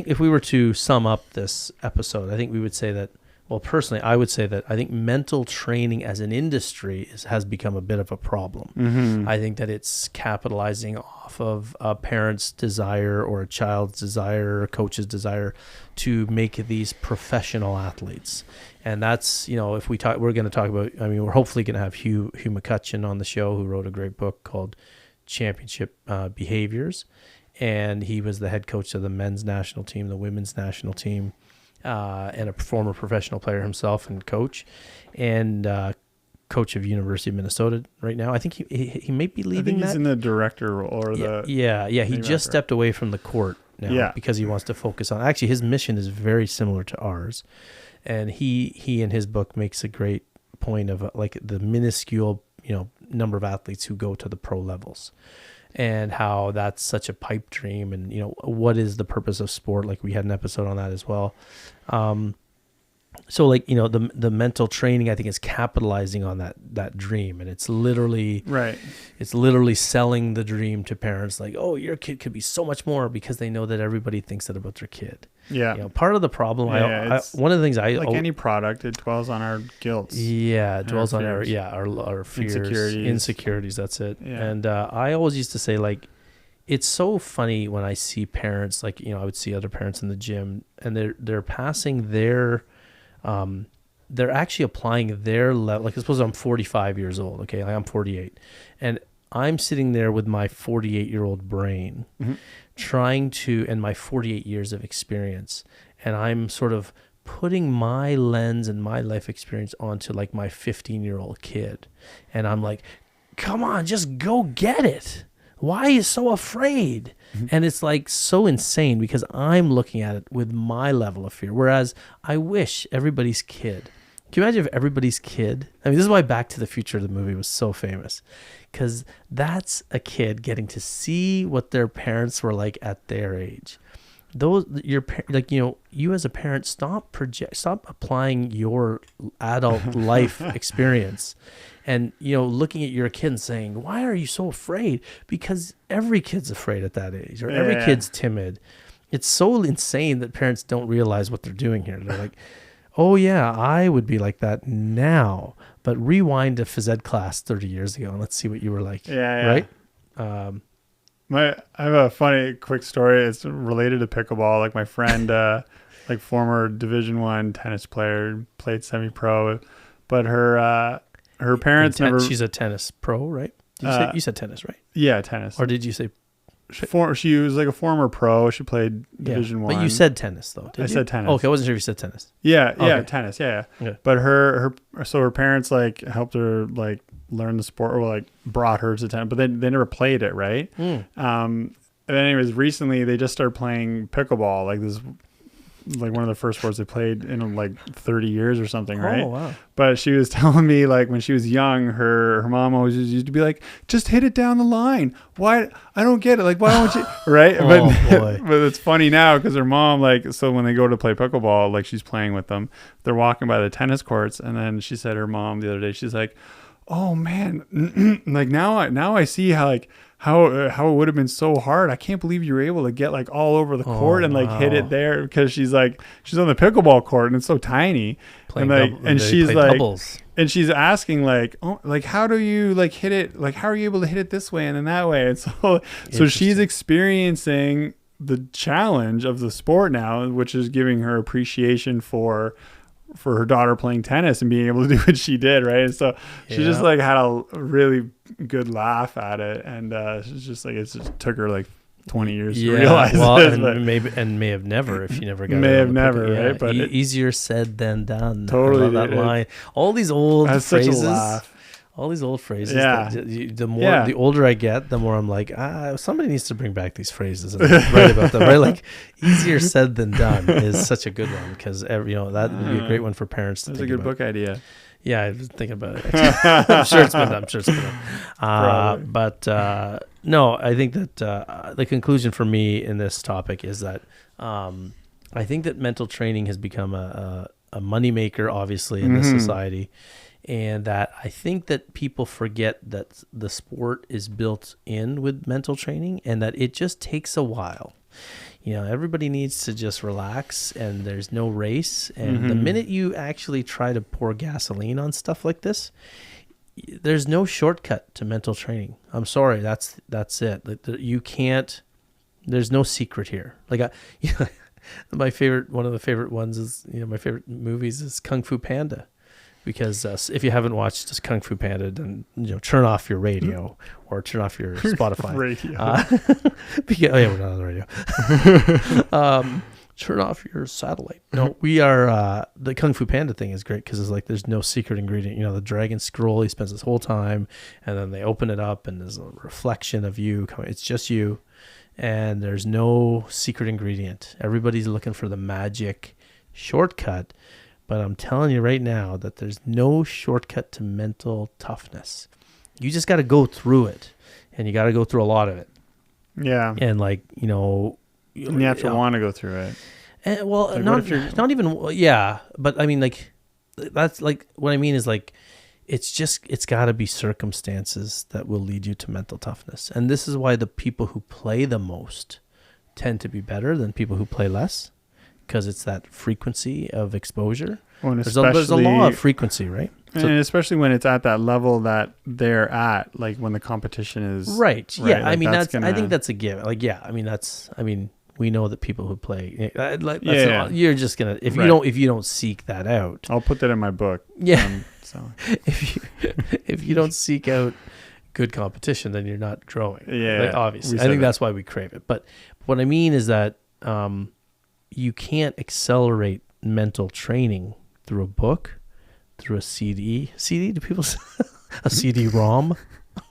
if we were to sum up this episode, I think we would say that, well, personally, I would say that I think mental training as an industry has become a bit of a problem. I think that it's capitalizing off of a parent's desire or a child's desire or a coach's desire to make these professional athletes. And that's, if we're going to talk about, we're hopefully going to have Hugh McCutcheon on the show, who wrote a great book called Championship Behaviors. And he was the head coach of the men's national team, the women's national team, and a former professional player himself and coach. And coach of University of Minnesota right now. I think he may be leaving. He's in the director role or the He just stepped away from the court now because he wants to focus on. Actually, his mission is very similar to ours, and he in his book makes a great point of like the minuscule number of athletes who go to the pro levels, and how that's such a pipe dream, and what is the purpose of sport? Like we had an episode on that as well. So like the mental training, I think, is capitalizing on that dream, and it's literally selling the dream to parents, like, oh, your kid could be so much more, because they know that everybody thinks that about their kid. Part of the problem, one of the things any product, it dwells on our guilt. It dwells on our fears, insecurities. That's it. And I always used to say, like, it's so funny when I see parents, like, I would see other parents in the gym, and they're passing their they're actually applying their level. Like, suppose I'm 45 years old. Okay. I'm 48, and I'm sitting there with my 48-year-old brain and my 48 years of experience. And I'm sort of putting my lens and my life experience onto like my 15-year-old kid. And I'm like, come on, just go get it. Why are you so afraid? And it's like so insane, because I'm looking at it with my level of fear. Whereas I wish everybody's kid. Can you imagine if everybody's kid? I mean, this is why Back to the Future, the movie, was so famous, because that's a kid getting to see what their parents were like at their age. You as a parent, stop applying your adult life experience. And, looking at your kid and saying, why are you so afraid? Because every kid's afraid at that age, or every kid's timid. It's so insane that parents don't realize what they're doing here. They're like, oh, yeah, I would be like that now. But rewind to phys ed class 30 years ago and let's see what you were like. Right? I have a funny quick story. It's related to pickleball. Like my friend, like former Division I tennis player, played semi-pro, but her parents never. She's a tennis pro, right? You said tennis, right? Yeah, tennis. Or did you say? She was like a former pro. She played Division I. But you said tennis, though. I said tennis. Oh, okay, I wasn't sure if you said tennis. Tennis. Yeah. But her parents like helped her like learn the sport, or like brought her to tennis, but they never played it, right? And anyways, recently they just started playing pickleball. Like this. Like one of the first sports they played in like 30 years or something, right? Oh, wow. But she was telling me, like, when she was young, her mom always used to be like, just hit it down the line. Why? I don't get it. Like, why don't you? Right? But it's funny now, because her mom, like, so when they go to play pickleball, like she's playing with them, they're walking by the tennis courts, and then she said her mom the other day, she's like, oh man, like now I see how like how it would have been so hard. I can't believe you were able to get like all over the court and like hit it there, because she's on the pickleball court and it's so tiny. She's like doubles. And she's asking like, oh, like how do you like hit it? Like how are you able to hit it this way and then that way? And so she's experiencing the challenge of the sport now, which is giving her appreciation for her daughter playing tennis and being able to do what she did, right? And so she just like had a really good laugh at it, and she's just like, it just took her like 20 years to realize this, may have never, if you never got right? But easier said than done. Totally, that line. All these old phrases. Such a laugh. All these old phrases. The older I get, the more I'm like, somebody needs to bring back these phrases and write about them. Right? Like, easier said than done is such a good one, because that would be a great one for parents to think about. That's a good book idea. Yeah, I was thinking about it. I'm sure it's been done. But no, I think that the conclusion for me in this topic is that I think that mental training has become a moneymaker, obviously, in this society. And that I think that people forget that the sport is built in with mental training, and that it just takes a while. Everybody needs to just relax, and there's no race. And the minute you actually try to pour gasoline on stuff like this, there's no shortcut to mental training. I'm sorry, that's it. You can't. There's no secret here. Like one of the favorite ones is my favorite movies is Kung Fu Panda. Because if you haven't watched Kung Fu Panda, then turn off your radio or turn off your Spotify. Radio. We're not on the radio. turn off your satellite. No, we are, the Kung Fu Panda thing is great because it's like there's no secret ingredient. You know, the dragon scroll, he spends his whole time, and then they open it up and there's a reflection of you coming. It's just you, and there's no secret ingredient. Everybody's looking for the magic shortcut, but I'm telling you right now that there's no shortcut to mental toughness. You just got to go through it, and you got to go through a lot of it. Yeah. And like, you know, And you have to want to go through it. And, well, Like, not even, yeah. But I mean, like, that's like, what I mean is like, it's got to be circumstances that will lead you to mental toughness. And this is why the people who play the most tend to be better than people who play less, because it's that frequency of exposure. Well, There's a law of frequency, right? And especially when it's at that level that they're at, like when the competition is right. Yeah, like I mean I think that's a given. Like, yeah, I mean, we know that people who play, you're just gonna if you don't seek that out. I'll put that in my book. Yeah. So if you don't seek out good competition, then you're not growing. Yeah. Like, obviously, I think that's why we crave it. But what I mean is that you can't accelerate mental training through a book, through a CD. CD? Do people say a CD-ROM?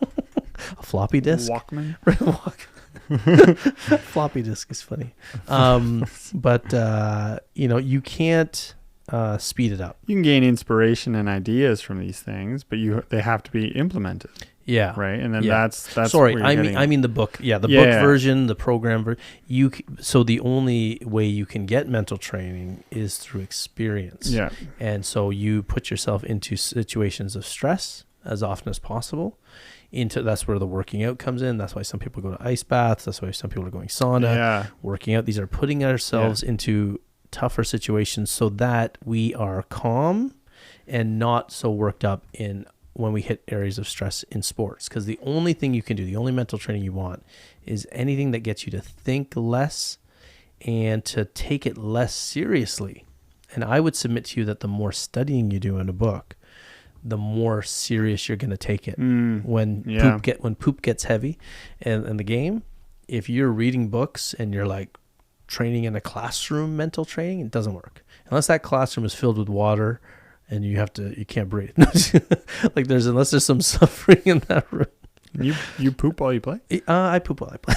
A floppy disk? Walkman. Floppy disk is funny. But you can't speed it up. You can gain inspiration and ideas from these things, but they have to be implemented. Yeah. Right. And then that's sorry. I mean the book. Yeah, the book version, the program version. So the only way you can get mental training is through experience. Yeah. And so you put yourself into situations of stress as often as possible. That's where the working out comes in. That's why some people go to ice baths. That's why some people are going sauna. Yeah. Working out. These are putting ourselves into tougher situations so that we are calm and not so worked up when we hit areas of stress in sports. Because the only thing you can do, the only mental training you want, is anything that gets you to think less and to take it less seriously. And I would submit to you that the more studying you do in a book, the more serious you're going to take it. When poop gets heavy in the game, if you're reading books and you're like training in a classroom mental training, it doesn't work. Unless that classroom is filled with water and you can't breathe. Like unless there's some suffering in that room. You poop while you play? I poop while I play.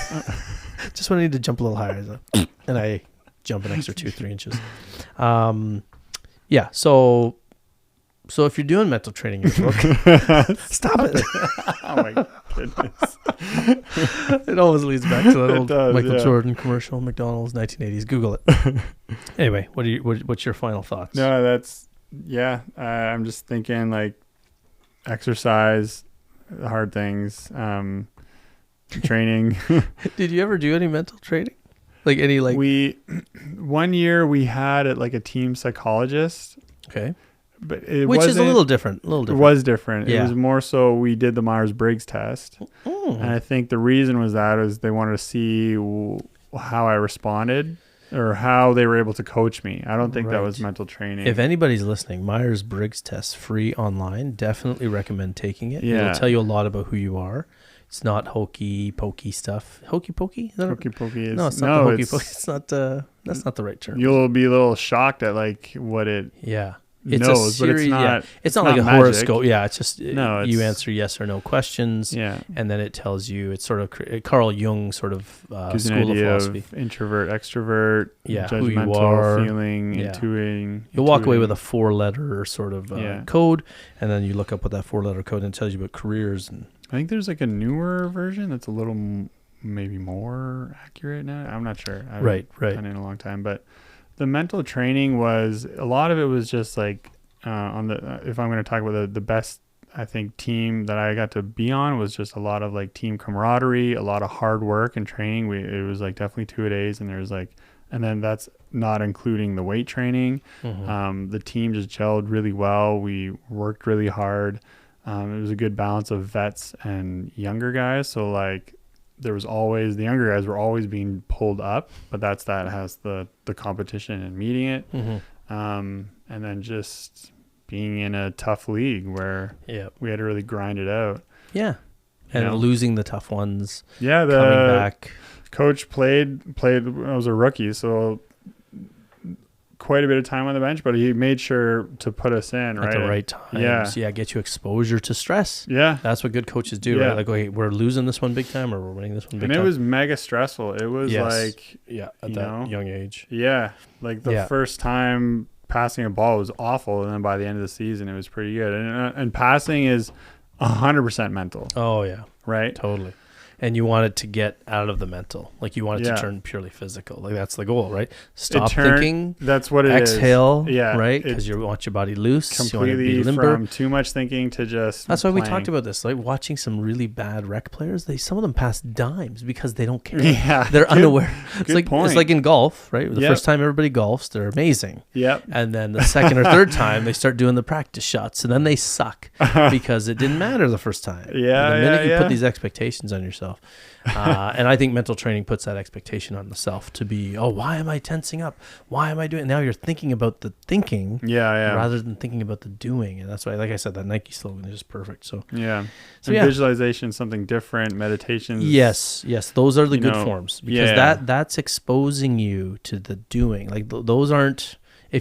Just when I need to jump a little higher. And I jump an extra 2-3 inches. Yeah. So if you're doing mental training in your book, stop it. Oh my goodness. It always leads back to that old Michael Jordan commercial, McDonald's, 1980s. Google it. Anyway, what's your final thoughts? No, I'm just thinking like exercise, hard things, training. Did you ever do any mental training? Like any one year we had it like a team psychologist. Okay. But which is a little different. It was different. Yeah. It was more so we did the Myers-Briggs test. And I think the reason was they wanted to see how I responded or how they were able to coach me. I don't think that was mental training. If anybody's listening, Myers-Briggs test free online. Definitely recommend taking it. Yeah. It'll tell you a lot about who you are. It's not hokey pokey stuff. Hokey pokey? Hokey pokey is no, it's not the hokey pokey. It's not that's not the right term. You'll be a little shocked at like what it it's knows, a series, but it's not. Yeah. It's not like a magic. Horoscope. Yeah, it's just you answer yes or no questions. Yeah, and then it tells you. It's sort of Carl Jung sort of gives school an idea of philosophy. Of introvert, extrovert. Yeah, judgmental, who you are, feeling, intuiting. You'll walk away with a 4-letter sort of code, and then you look up what that 4-letter code and it tells you about careers. And I think there's like a newer version that's a little maybe more accurate now. I'm not sure. I haven't done it in a long time, but the mental training was a lot of it was just like. If I'm going to talk about the best, I think team that I got to be on was just a lot of like team camaraderie, a lot of hard work and training. It was like definitely 2-a-days, and there's like, and then that's not including the weight training. Mm-hmm. The team just gelled really well. We worked really hard. It was a good balance of vets and younger guys. So like there was always, the younger guys were always being pulled up, but that has the competition and meeting it. Mm-hmm. And then just being in a tough league where we had to really grind it out. Yeah. And losing the tough ones. Yeah. Coming back. Coach played when I was a rookie. So quite a bit of time on the bench, but he made sure to put us in at the right time. Yeah, get you exposure to stress. Yeah, that's what good coaches do, right? Like, okay, we're losing this one big time, or we're winning this one big time. And it was mega stressful. It was like, at that young age. Yeah, like the first time passing a ball was awful, and then by the end of the season, it was pretty good. And passing is 100% mental. Oh yeah, right, totally. And you want it to get out of the mental. Like you want it to turn purely physical. Like that's the goal, right? Stop thinking. That's what it exhale, is. Yeah. Right? Because you want your body loose. Completely you want to be limber. From too much thinking to just That's why we talked about this. Like watching some really bad rec players, some of them pass dimes because they don't care. Yeah. They're unaware. Good point. It's like in golf, right? The first time everybody golfs, they're amazing. Yep. And then the second or third time, they start doing the practice shots, and then they suck because it didn't matter the first time. Yeah. The minute you put these expectations on yourself. And I think mental training puts that expectation on the self to be, why am I tensing up? Why am I doing it? Now you're thinking about the thinking rather than thinking about the doing. And that's why, like I said, that Nike slogan is just perfect. So visualization, something different, meditation. Yes. Those are the good forms because that's exposing you to the doing. Like those aren't, we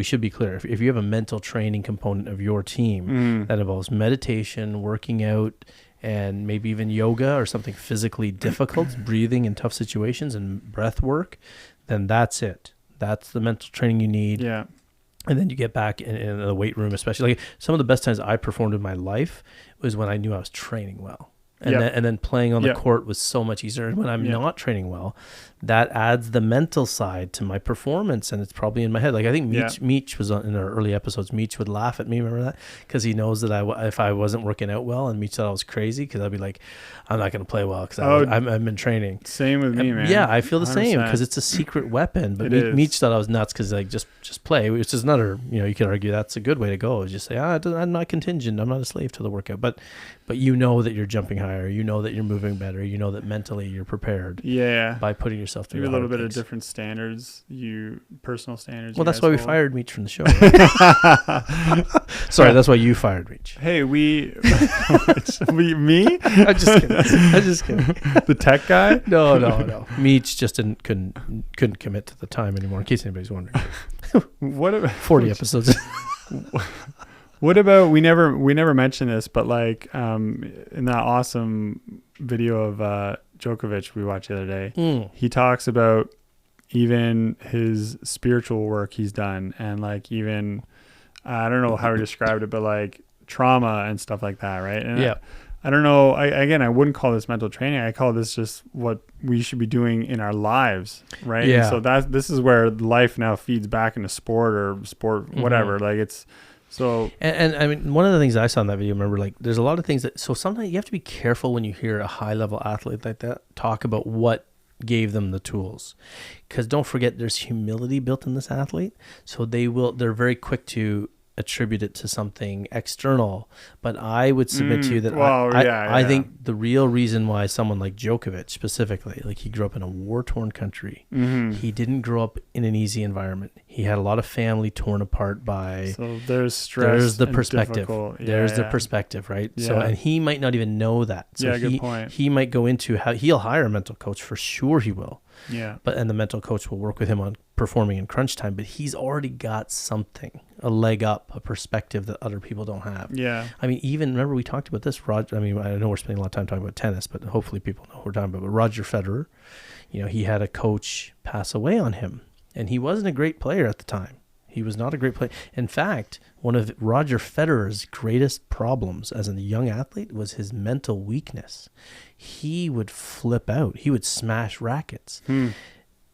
should be clear, if you have a mental training component of your team that involves meditation, working out, and maybe even yoga or something physically difficult, breathing in tough situations and breath work, then that's it. That's the mental training you need. Yeah. And then you get back in the weight room, especially. Like some of the best times I performed in my life was when I knew I was training well. And then playing on the court was so much easier. And when I'm not training well, that adds the mental side to my performance, and it's probably in my head. Like I think Meech was in our early episodes. Meech would laugh at me, remember that? Because he knows that if I wasn't working out well, and Meech thought I was crazy, because I'd be like, I'm not going to play well because I've been training. Same with me, man. Yeah, I feel the 100%. same because it's a secret weapon. But Meech thought I was nuts because like just play, which is another. You could argue that's a good way to go. Just say I'm not contingent. I'm not a slave to the workout. But you know that you're jumping higher. You know that you're moving better. You know that mentally you're prepared. Yeah. By putting yourself through a little bit of different standards, personal standards. Well, that's why we fired Meech from the show. Right? Sorry, that's why you fired Meech. Hey, me? I'm just kidding. The tech guy? No. Meech just couldn't commit to the time anymore. In case anybody's wondering. What about 40 episodes? What about we never mentioned this, but like in that awesome video of Djokovic we watched the other day, he talks about even his spiritual work he's done, and like even I don't know how he described it, but like trauma and stuff like that, right? And I don't know. I wouldn't call this mental training. I call this just what we should be doing in our lives, right? Yeah. And so this is where life now feeds back into sport whatever. Like it's. So and I mean, one of the things I saw in that video, remember, like there's a lot of things so sometimes you have to be careful when you hear a high level athlete like that talk about what gave them the tools, because don't forget there's humility built in this athlete, so they're very quick to attribute it to something external. But I would submit to you that I think the real reason why someone like Djokovic specifically, like he grew up in a war-torn country, he didn't grow up in an easy environment. He had a lot of family torn apart by. So there's stress. There's the perspective. There's the perspective, right? Yeah. So and he might not even know that. So good point. He might go into how he'll hire a mental coach for sure. He will. Yeah. And the mental coach will work with him on performing in crunch time, but he's already got something, a leg up, a perspective that other people don't have. Yeah. I mean, even remember we talked about this, Roger. I mean, I know we're spending a lot of time talking about tennis, but hopefully people know what we're talking about. But Roger Federer, he had a coach pass away on him, and he wasn't a great player at the time. He was not a great player. In fact, one of Roger Federer's greatest problems as a young athlete was his mental weakness. He would flip out. He would smash rackets.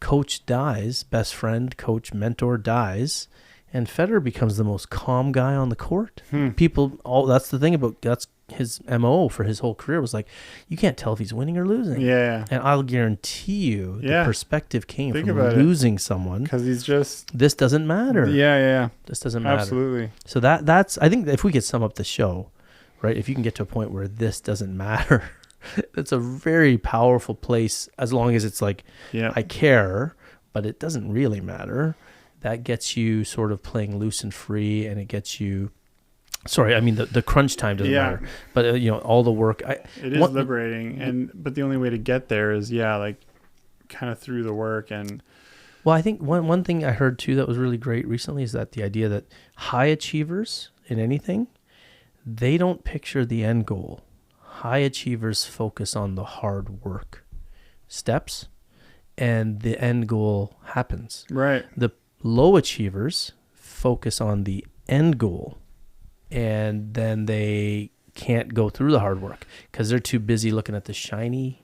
Coach dies, best friend, coach, mentor dies, and Federer becomes the most calm guy on the court. That's the thing about that's his MO for his whole career was like, you can't tell if he's winning or losing. Yeah. And I'll guarantee you the perspective came from losing someone. Because he's just... This doesn't matter. Yeah. This doesn't matter. Absolutely. So that's, I think if we could sum up the show, right, if you can get to a point where this doesn't matter, it's a very powerful place as long as it's like, I care, but it doesn't really matter. That gets you sort of playing loose and free, and it gets you... Sorry, I mean the crunch time doesn't matter, but all the work. It is liberating, but the only way to get there is like kind of through the work, and Well, I think one thing I heard too that was really great recently is that the idea that high achievers in anything, they don't picture the end goal. High achievers focus on the hard work steps, and the end goal happens. Right. The low achievers focus on the end goal, and then they can't go through the hard work because they're too busy looking at the shiny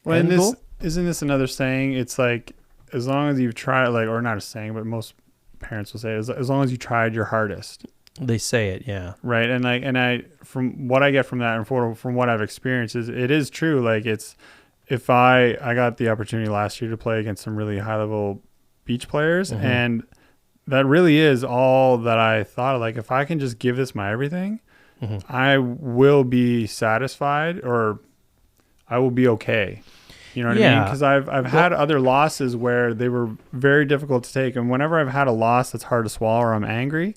end goal. Isn't this another saying? It's like, as long as you've tried, like, or not a saying, but most parents will say, as long as you tried your hardest. They say it, yeah. Right. And I, from what I get from that and from what I've experienced, is it is true. Like, it's, if I got the opportunity last year to play against some really high level beach players, and that really is all that I thought of. Like, if I can just give this my everything, I will be satisfied, or I will be okay. You know what I mean? Because I've had other losses where they were very difficult to take. And whenever I've had a loss that's hard to swallow or I'm angry,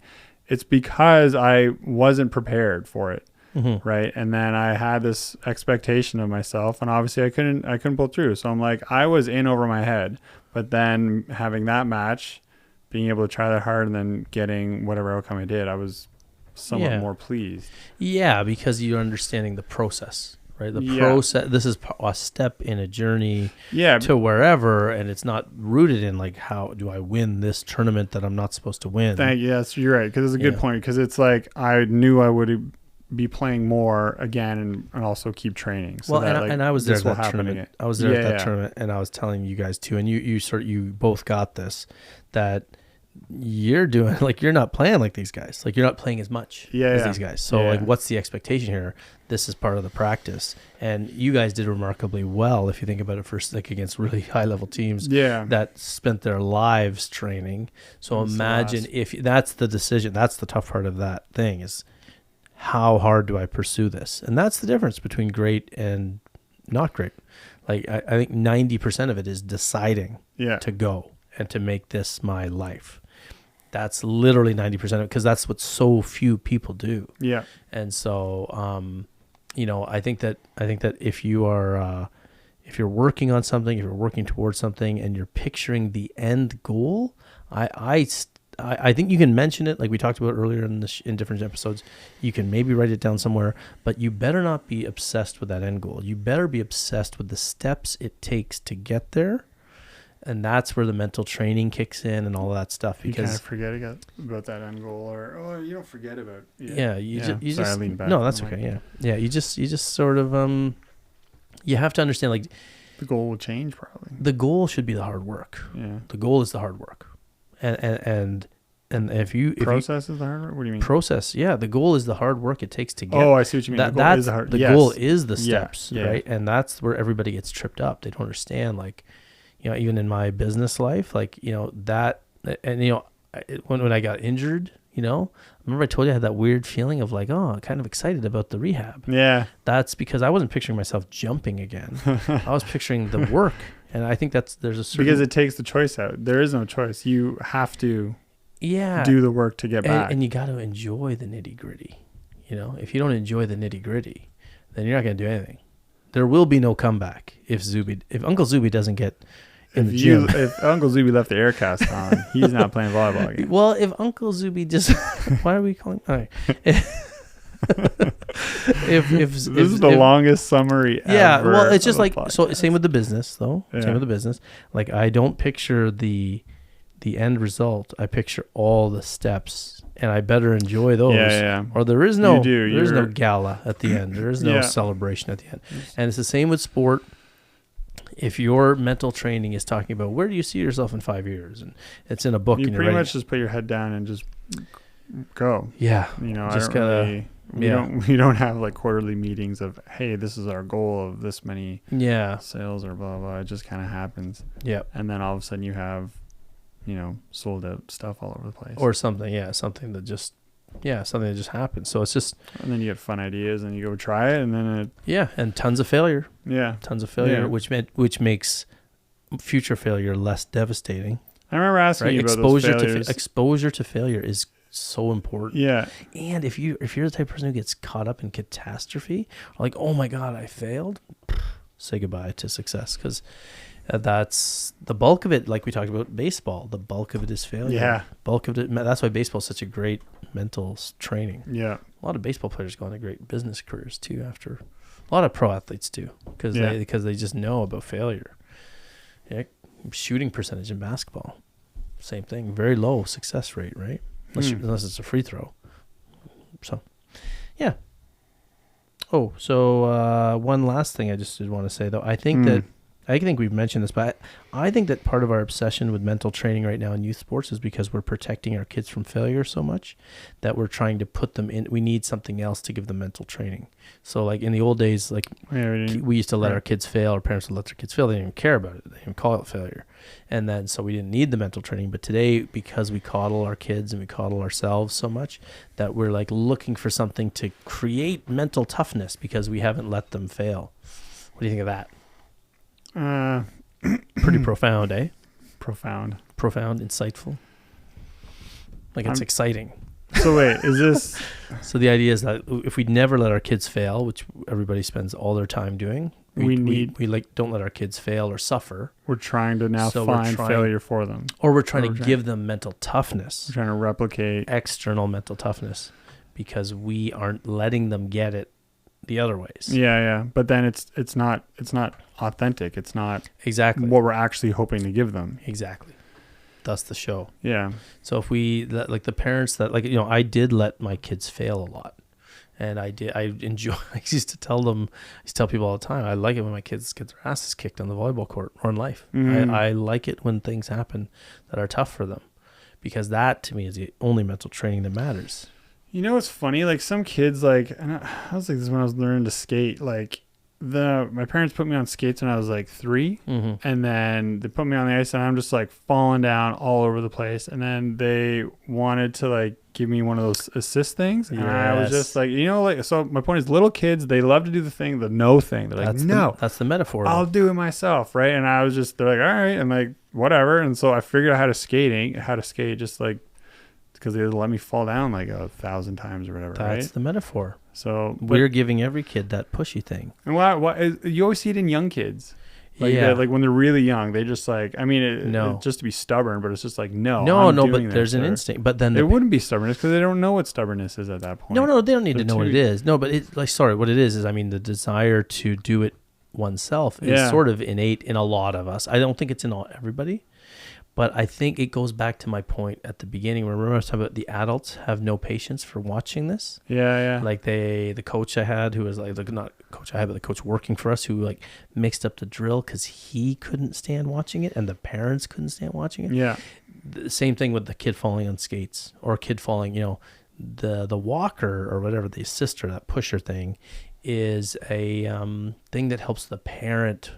it's because I wasn't prepared for it. Right. And then I had this expectation of myself, and obviously I couldn't pull through. So I'm like, I was in over my head. But then having that match, being able to try that hard and then getting whatever outcome I did, I was somewhat more pleased. Yeah, because you're understanding the process. Right, the process. This is a step in a journey to wherever, and it's not rooted in like, how do I win this tournament that I'm not supposed to win? Yes, you're right. Because it's a good point. Because it's like, I knew I would be playing more again, and also keep training. So well, and I was there at that tournament. I was there at that tournament, and I was telling you guys too, and you both got this, that you're doing, like, you're not playing like these guys. Like, you're not playing as much as these guys. So like, what's the expectation here? This is part of the practice. And you guys did remarkably well, if you think about it, first, like, against really high level teams that spent their lives training. So imagine if that's the decision, that's the tough part of that thing, is how hard do I pursue this? And that's the difference between great and not great. Like, I think 90% of it is deciding to go and to make this my life. That's literally 90% of it, because that's what so few people do. Yeah. And so, I think that if you are, if you're working on something, if you're working towards something, and you're picturing the end goal, I think you can mention it, like we talked about earlier in different episodes. You can maybe write it down somewhere, but you better not be obsessed with that end goal. You better be obsessed with the steps it takes to get there. And that's where the mental training kicks in and all of that stuff. Because you kind of forget about that end goal, or you don't forget about it. I lean back. No, that's okay. Yeah. You just sort of you have to understand, like, the goal will change probably. The goal should be the hard work. Yeah. The goal is the hard work, and if process is the hard work. What do you mean? Process. Yeah, the goal is the hard work it takes to get. Oh, I see what you mean. The goal is the steps, right? And that's where everybody gets tripped up. They don't understand, like, even in my business life, like, that, and, when I got injured, remember I told you I had that weird feeling of like, kind of excited about the rehab. Yeah. That's because I wasn't picturing myself jumping again. I was picturing the work. And I think there's a certain... Because it takes the choice out. There is no choice. You have to do the work to get back. And you got to enjoy the nitty gritty. If you don't enjoy the nitty gritty, then you're not going to do anything. There will be no comeback if Uncle Zuby doesn't get... If Uncle Zuby left the air cast on, he's not playing volleyball again. Well, if Uncle Zuby just, why are we calling? All right. This is the longest summary ever. Yeah, well, it's just like, so same with the business though. Yeah. Same with the business. Like, I don't picture the end result. I picture all the steps, and I better enjoy those. Yeah. Or there is no gala at the end. There is no celebration at the end. And it's the same with sport. If your mental training is talking about where do you see yourself in 5 years, and it's in a book, you pretty much just put your head down and just go. Yeah, just we don't have like quarterly meetings of, hey, this is our goal of this many sales or blah blah. It just kind of happens. Yeah, and then all of a sudden you have, sold out stuff all over the place or something. Yeah, something that just happens. So it's just, and then you get fun ideas and you go try it, and then and tons of failure. Yeah, tons of failure, which makes future failure less devastating. I remember asking you about those failures. Exposure to failure is so important. Yeah, and if you're the type of person who gets caught up in catastrophe, like, oh my God, I failed, say goodbye to success, because That's the bulk of it. Like we talked about baseball, the bulk of it is failure. Yeah. Bulk of it. That's why baseball is such a great mental training. Yeah. A lot of baseball players go on to great business careers too. After a lot of pro athletes do, because they just know about failure. Yeah, shooting percentage in basketball, same thing. Very low success rate, right? Unless it's a free throw. So, yeah. Oh, so one last thing I just did want to say though. I think we've mentioned this, but I think that part of our obsession with mental training right now in youth sports is because we're protecting our kids from failure so much that we're trying to put them in. We need something else to give them mental training. So like in the old days, like we used to let our kids fail. Our parents would let their kids fail. They didn't even care about it. They didn't even call it failure. And then so we didn't need the mental training. But today, because we coddle our kids and we coddle ourselves so much, that we're like looking for something to create mental toughness because we haven't let them fail. What do you think of that? Pretty profound, eh? Profound, insightful. Like it's exciting. So wait, is this? So the idea is that if we never let our kids fail, which everybody spends all their time doing, we don't let our kids fail or suffer. We're trying to now find failure for them, or we're trying to give them mental toughness. We're trying to replicate external mental toughness because we aren't letting them get it the other ways. Yeah. But then it's not authentic. It's not exactly what we're actually hoping to give them. Exactly. That's the show. Yeah. So if we like the parents that I did let my kids fail a lot, and I enjoy. I used to tell people all the time. I like it when my kids get their asses kicked on the volleyball court or in life. I like it when things happen that are tough for them, because that to me is the only mental training that matters. You know what's funny? Like some kids, and I was like this when I was learning to skate. Like my parents put me on skates when I was like 3, and then they put me on the ice, and I'm just like falling down all over the place. And then they wanted to like give me one of those assist things, and I was just like, so my point is, little kids, they love to do the no thing. They're like, that's the metaphor. I'll do it myself, right? And I was just, they're like, all right, and like whatever. And so I figured out how to skate, just like. Because they let me fall down like 1,000 times or whatever. That's the metaphor. So we're giving every kid that pushy thing. And you always see it in young kids. Like when they're really young, they just like. I mean, just to be stubborn, but it's just like no. But there's an instinct. But then it wouldn't be stubbornness because they don't know what stubbornness is at that point. No, they don't need to know what it is. No, but what it is I mean, the desire to do it oneself is sort of innate in a lot of us. I don't think it's in everybody. But I think it goes back to my point at the beginning. Remember I was talking about the adults have no patience for watching this? Yeah. Like the coach I had who was like, not coach I had, but the coach working for us who like mixed up the drill because he couldn't stand watching it and the parents couldn't stand watching it. Yeah. The same thing with the kid falling on skates or a kid falling, the walker or whatever, the assister, that pusher thing is a thing that helps the parent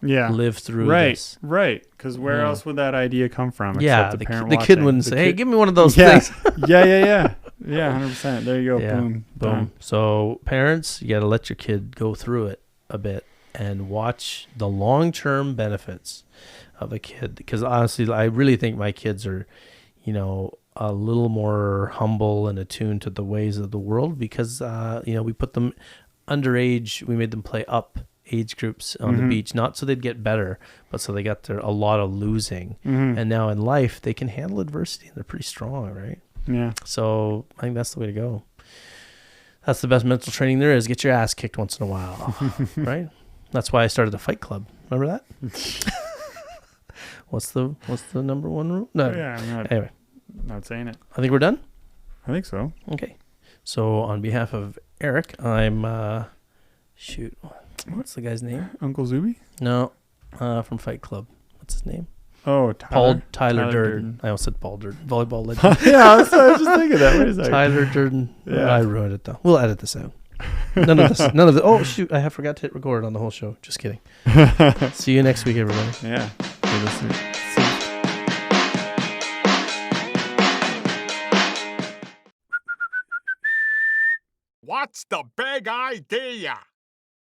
live through this. Right. Because where else would that idea come from? Except the parent the kid wouldn't say, hey, give me one of those things. Yeah, 100%. There you go. Yeah. Boom. Boom. So parents, you got to let your kid go through it a bit and watch the long-term benefits of a kid. Because honestly, I really think my kids are, a little more humble and attuned to the ways of the world because, we put them underage. We made them play up age groups on the beach, not so they'd get better, but so they got a lot of losing. And now in life, they can handle adversity. They're pretty strong, right? Yeah. So I think that's the way to go. That's the best mental training there is. Get your ass kicked once in a while, right? That's why I started the fight club. Remember that? What's the number one rule? No. Anyway, not saying it. I think we're done. I think so. Okay. So on behalf of Eric, I'm what's the guy's name? Uncle Zuby? No, from Fight Club. What's his name? Oh, Tyler Durden. I almost said Paul Durden. Volleyball legend. Yeah, I was just thinking that. Wait a second. Tyler Durden. Yeah. I ruined it though. We'll edit this out. None of this. Oh shoot! I forgot to hit record on the whole show. Just kidding. See you next week, everybody. Yeah. Good listening. What's the big idea?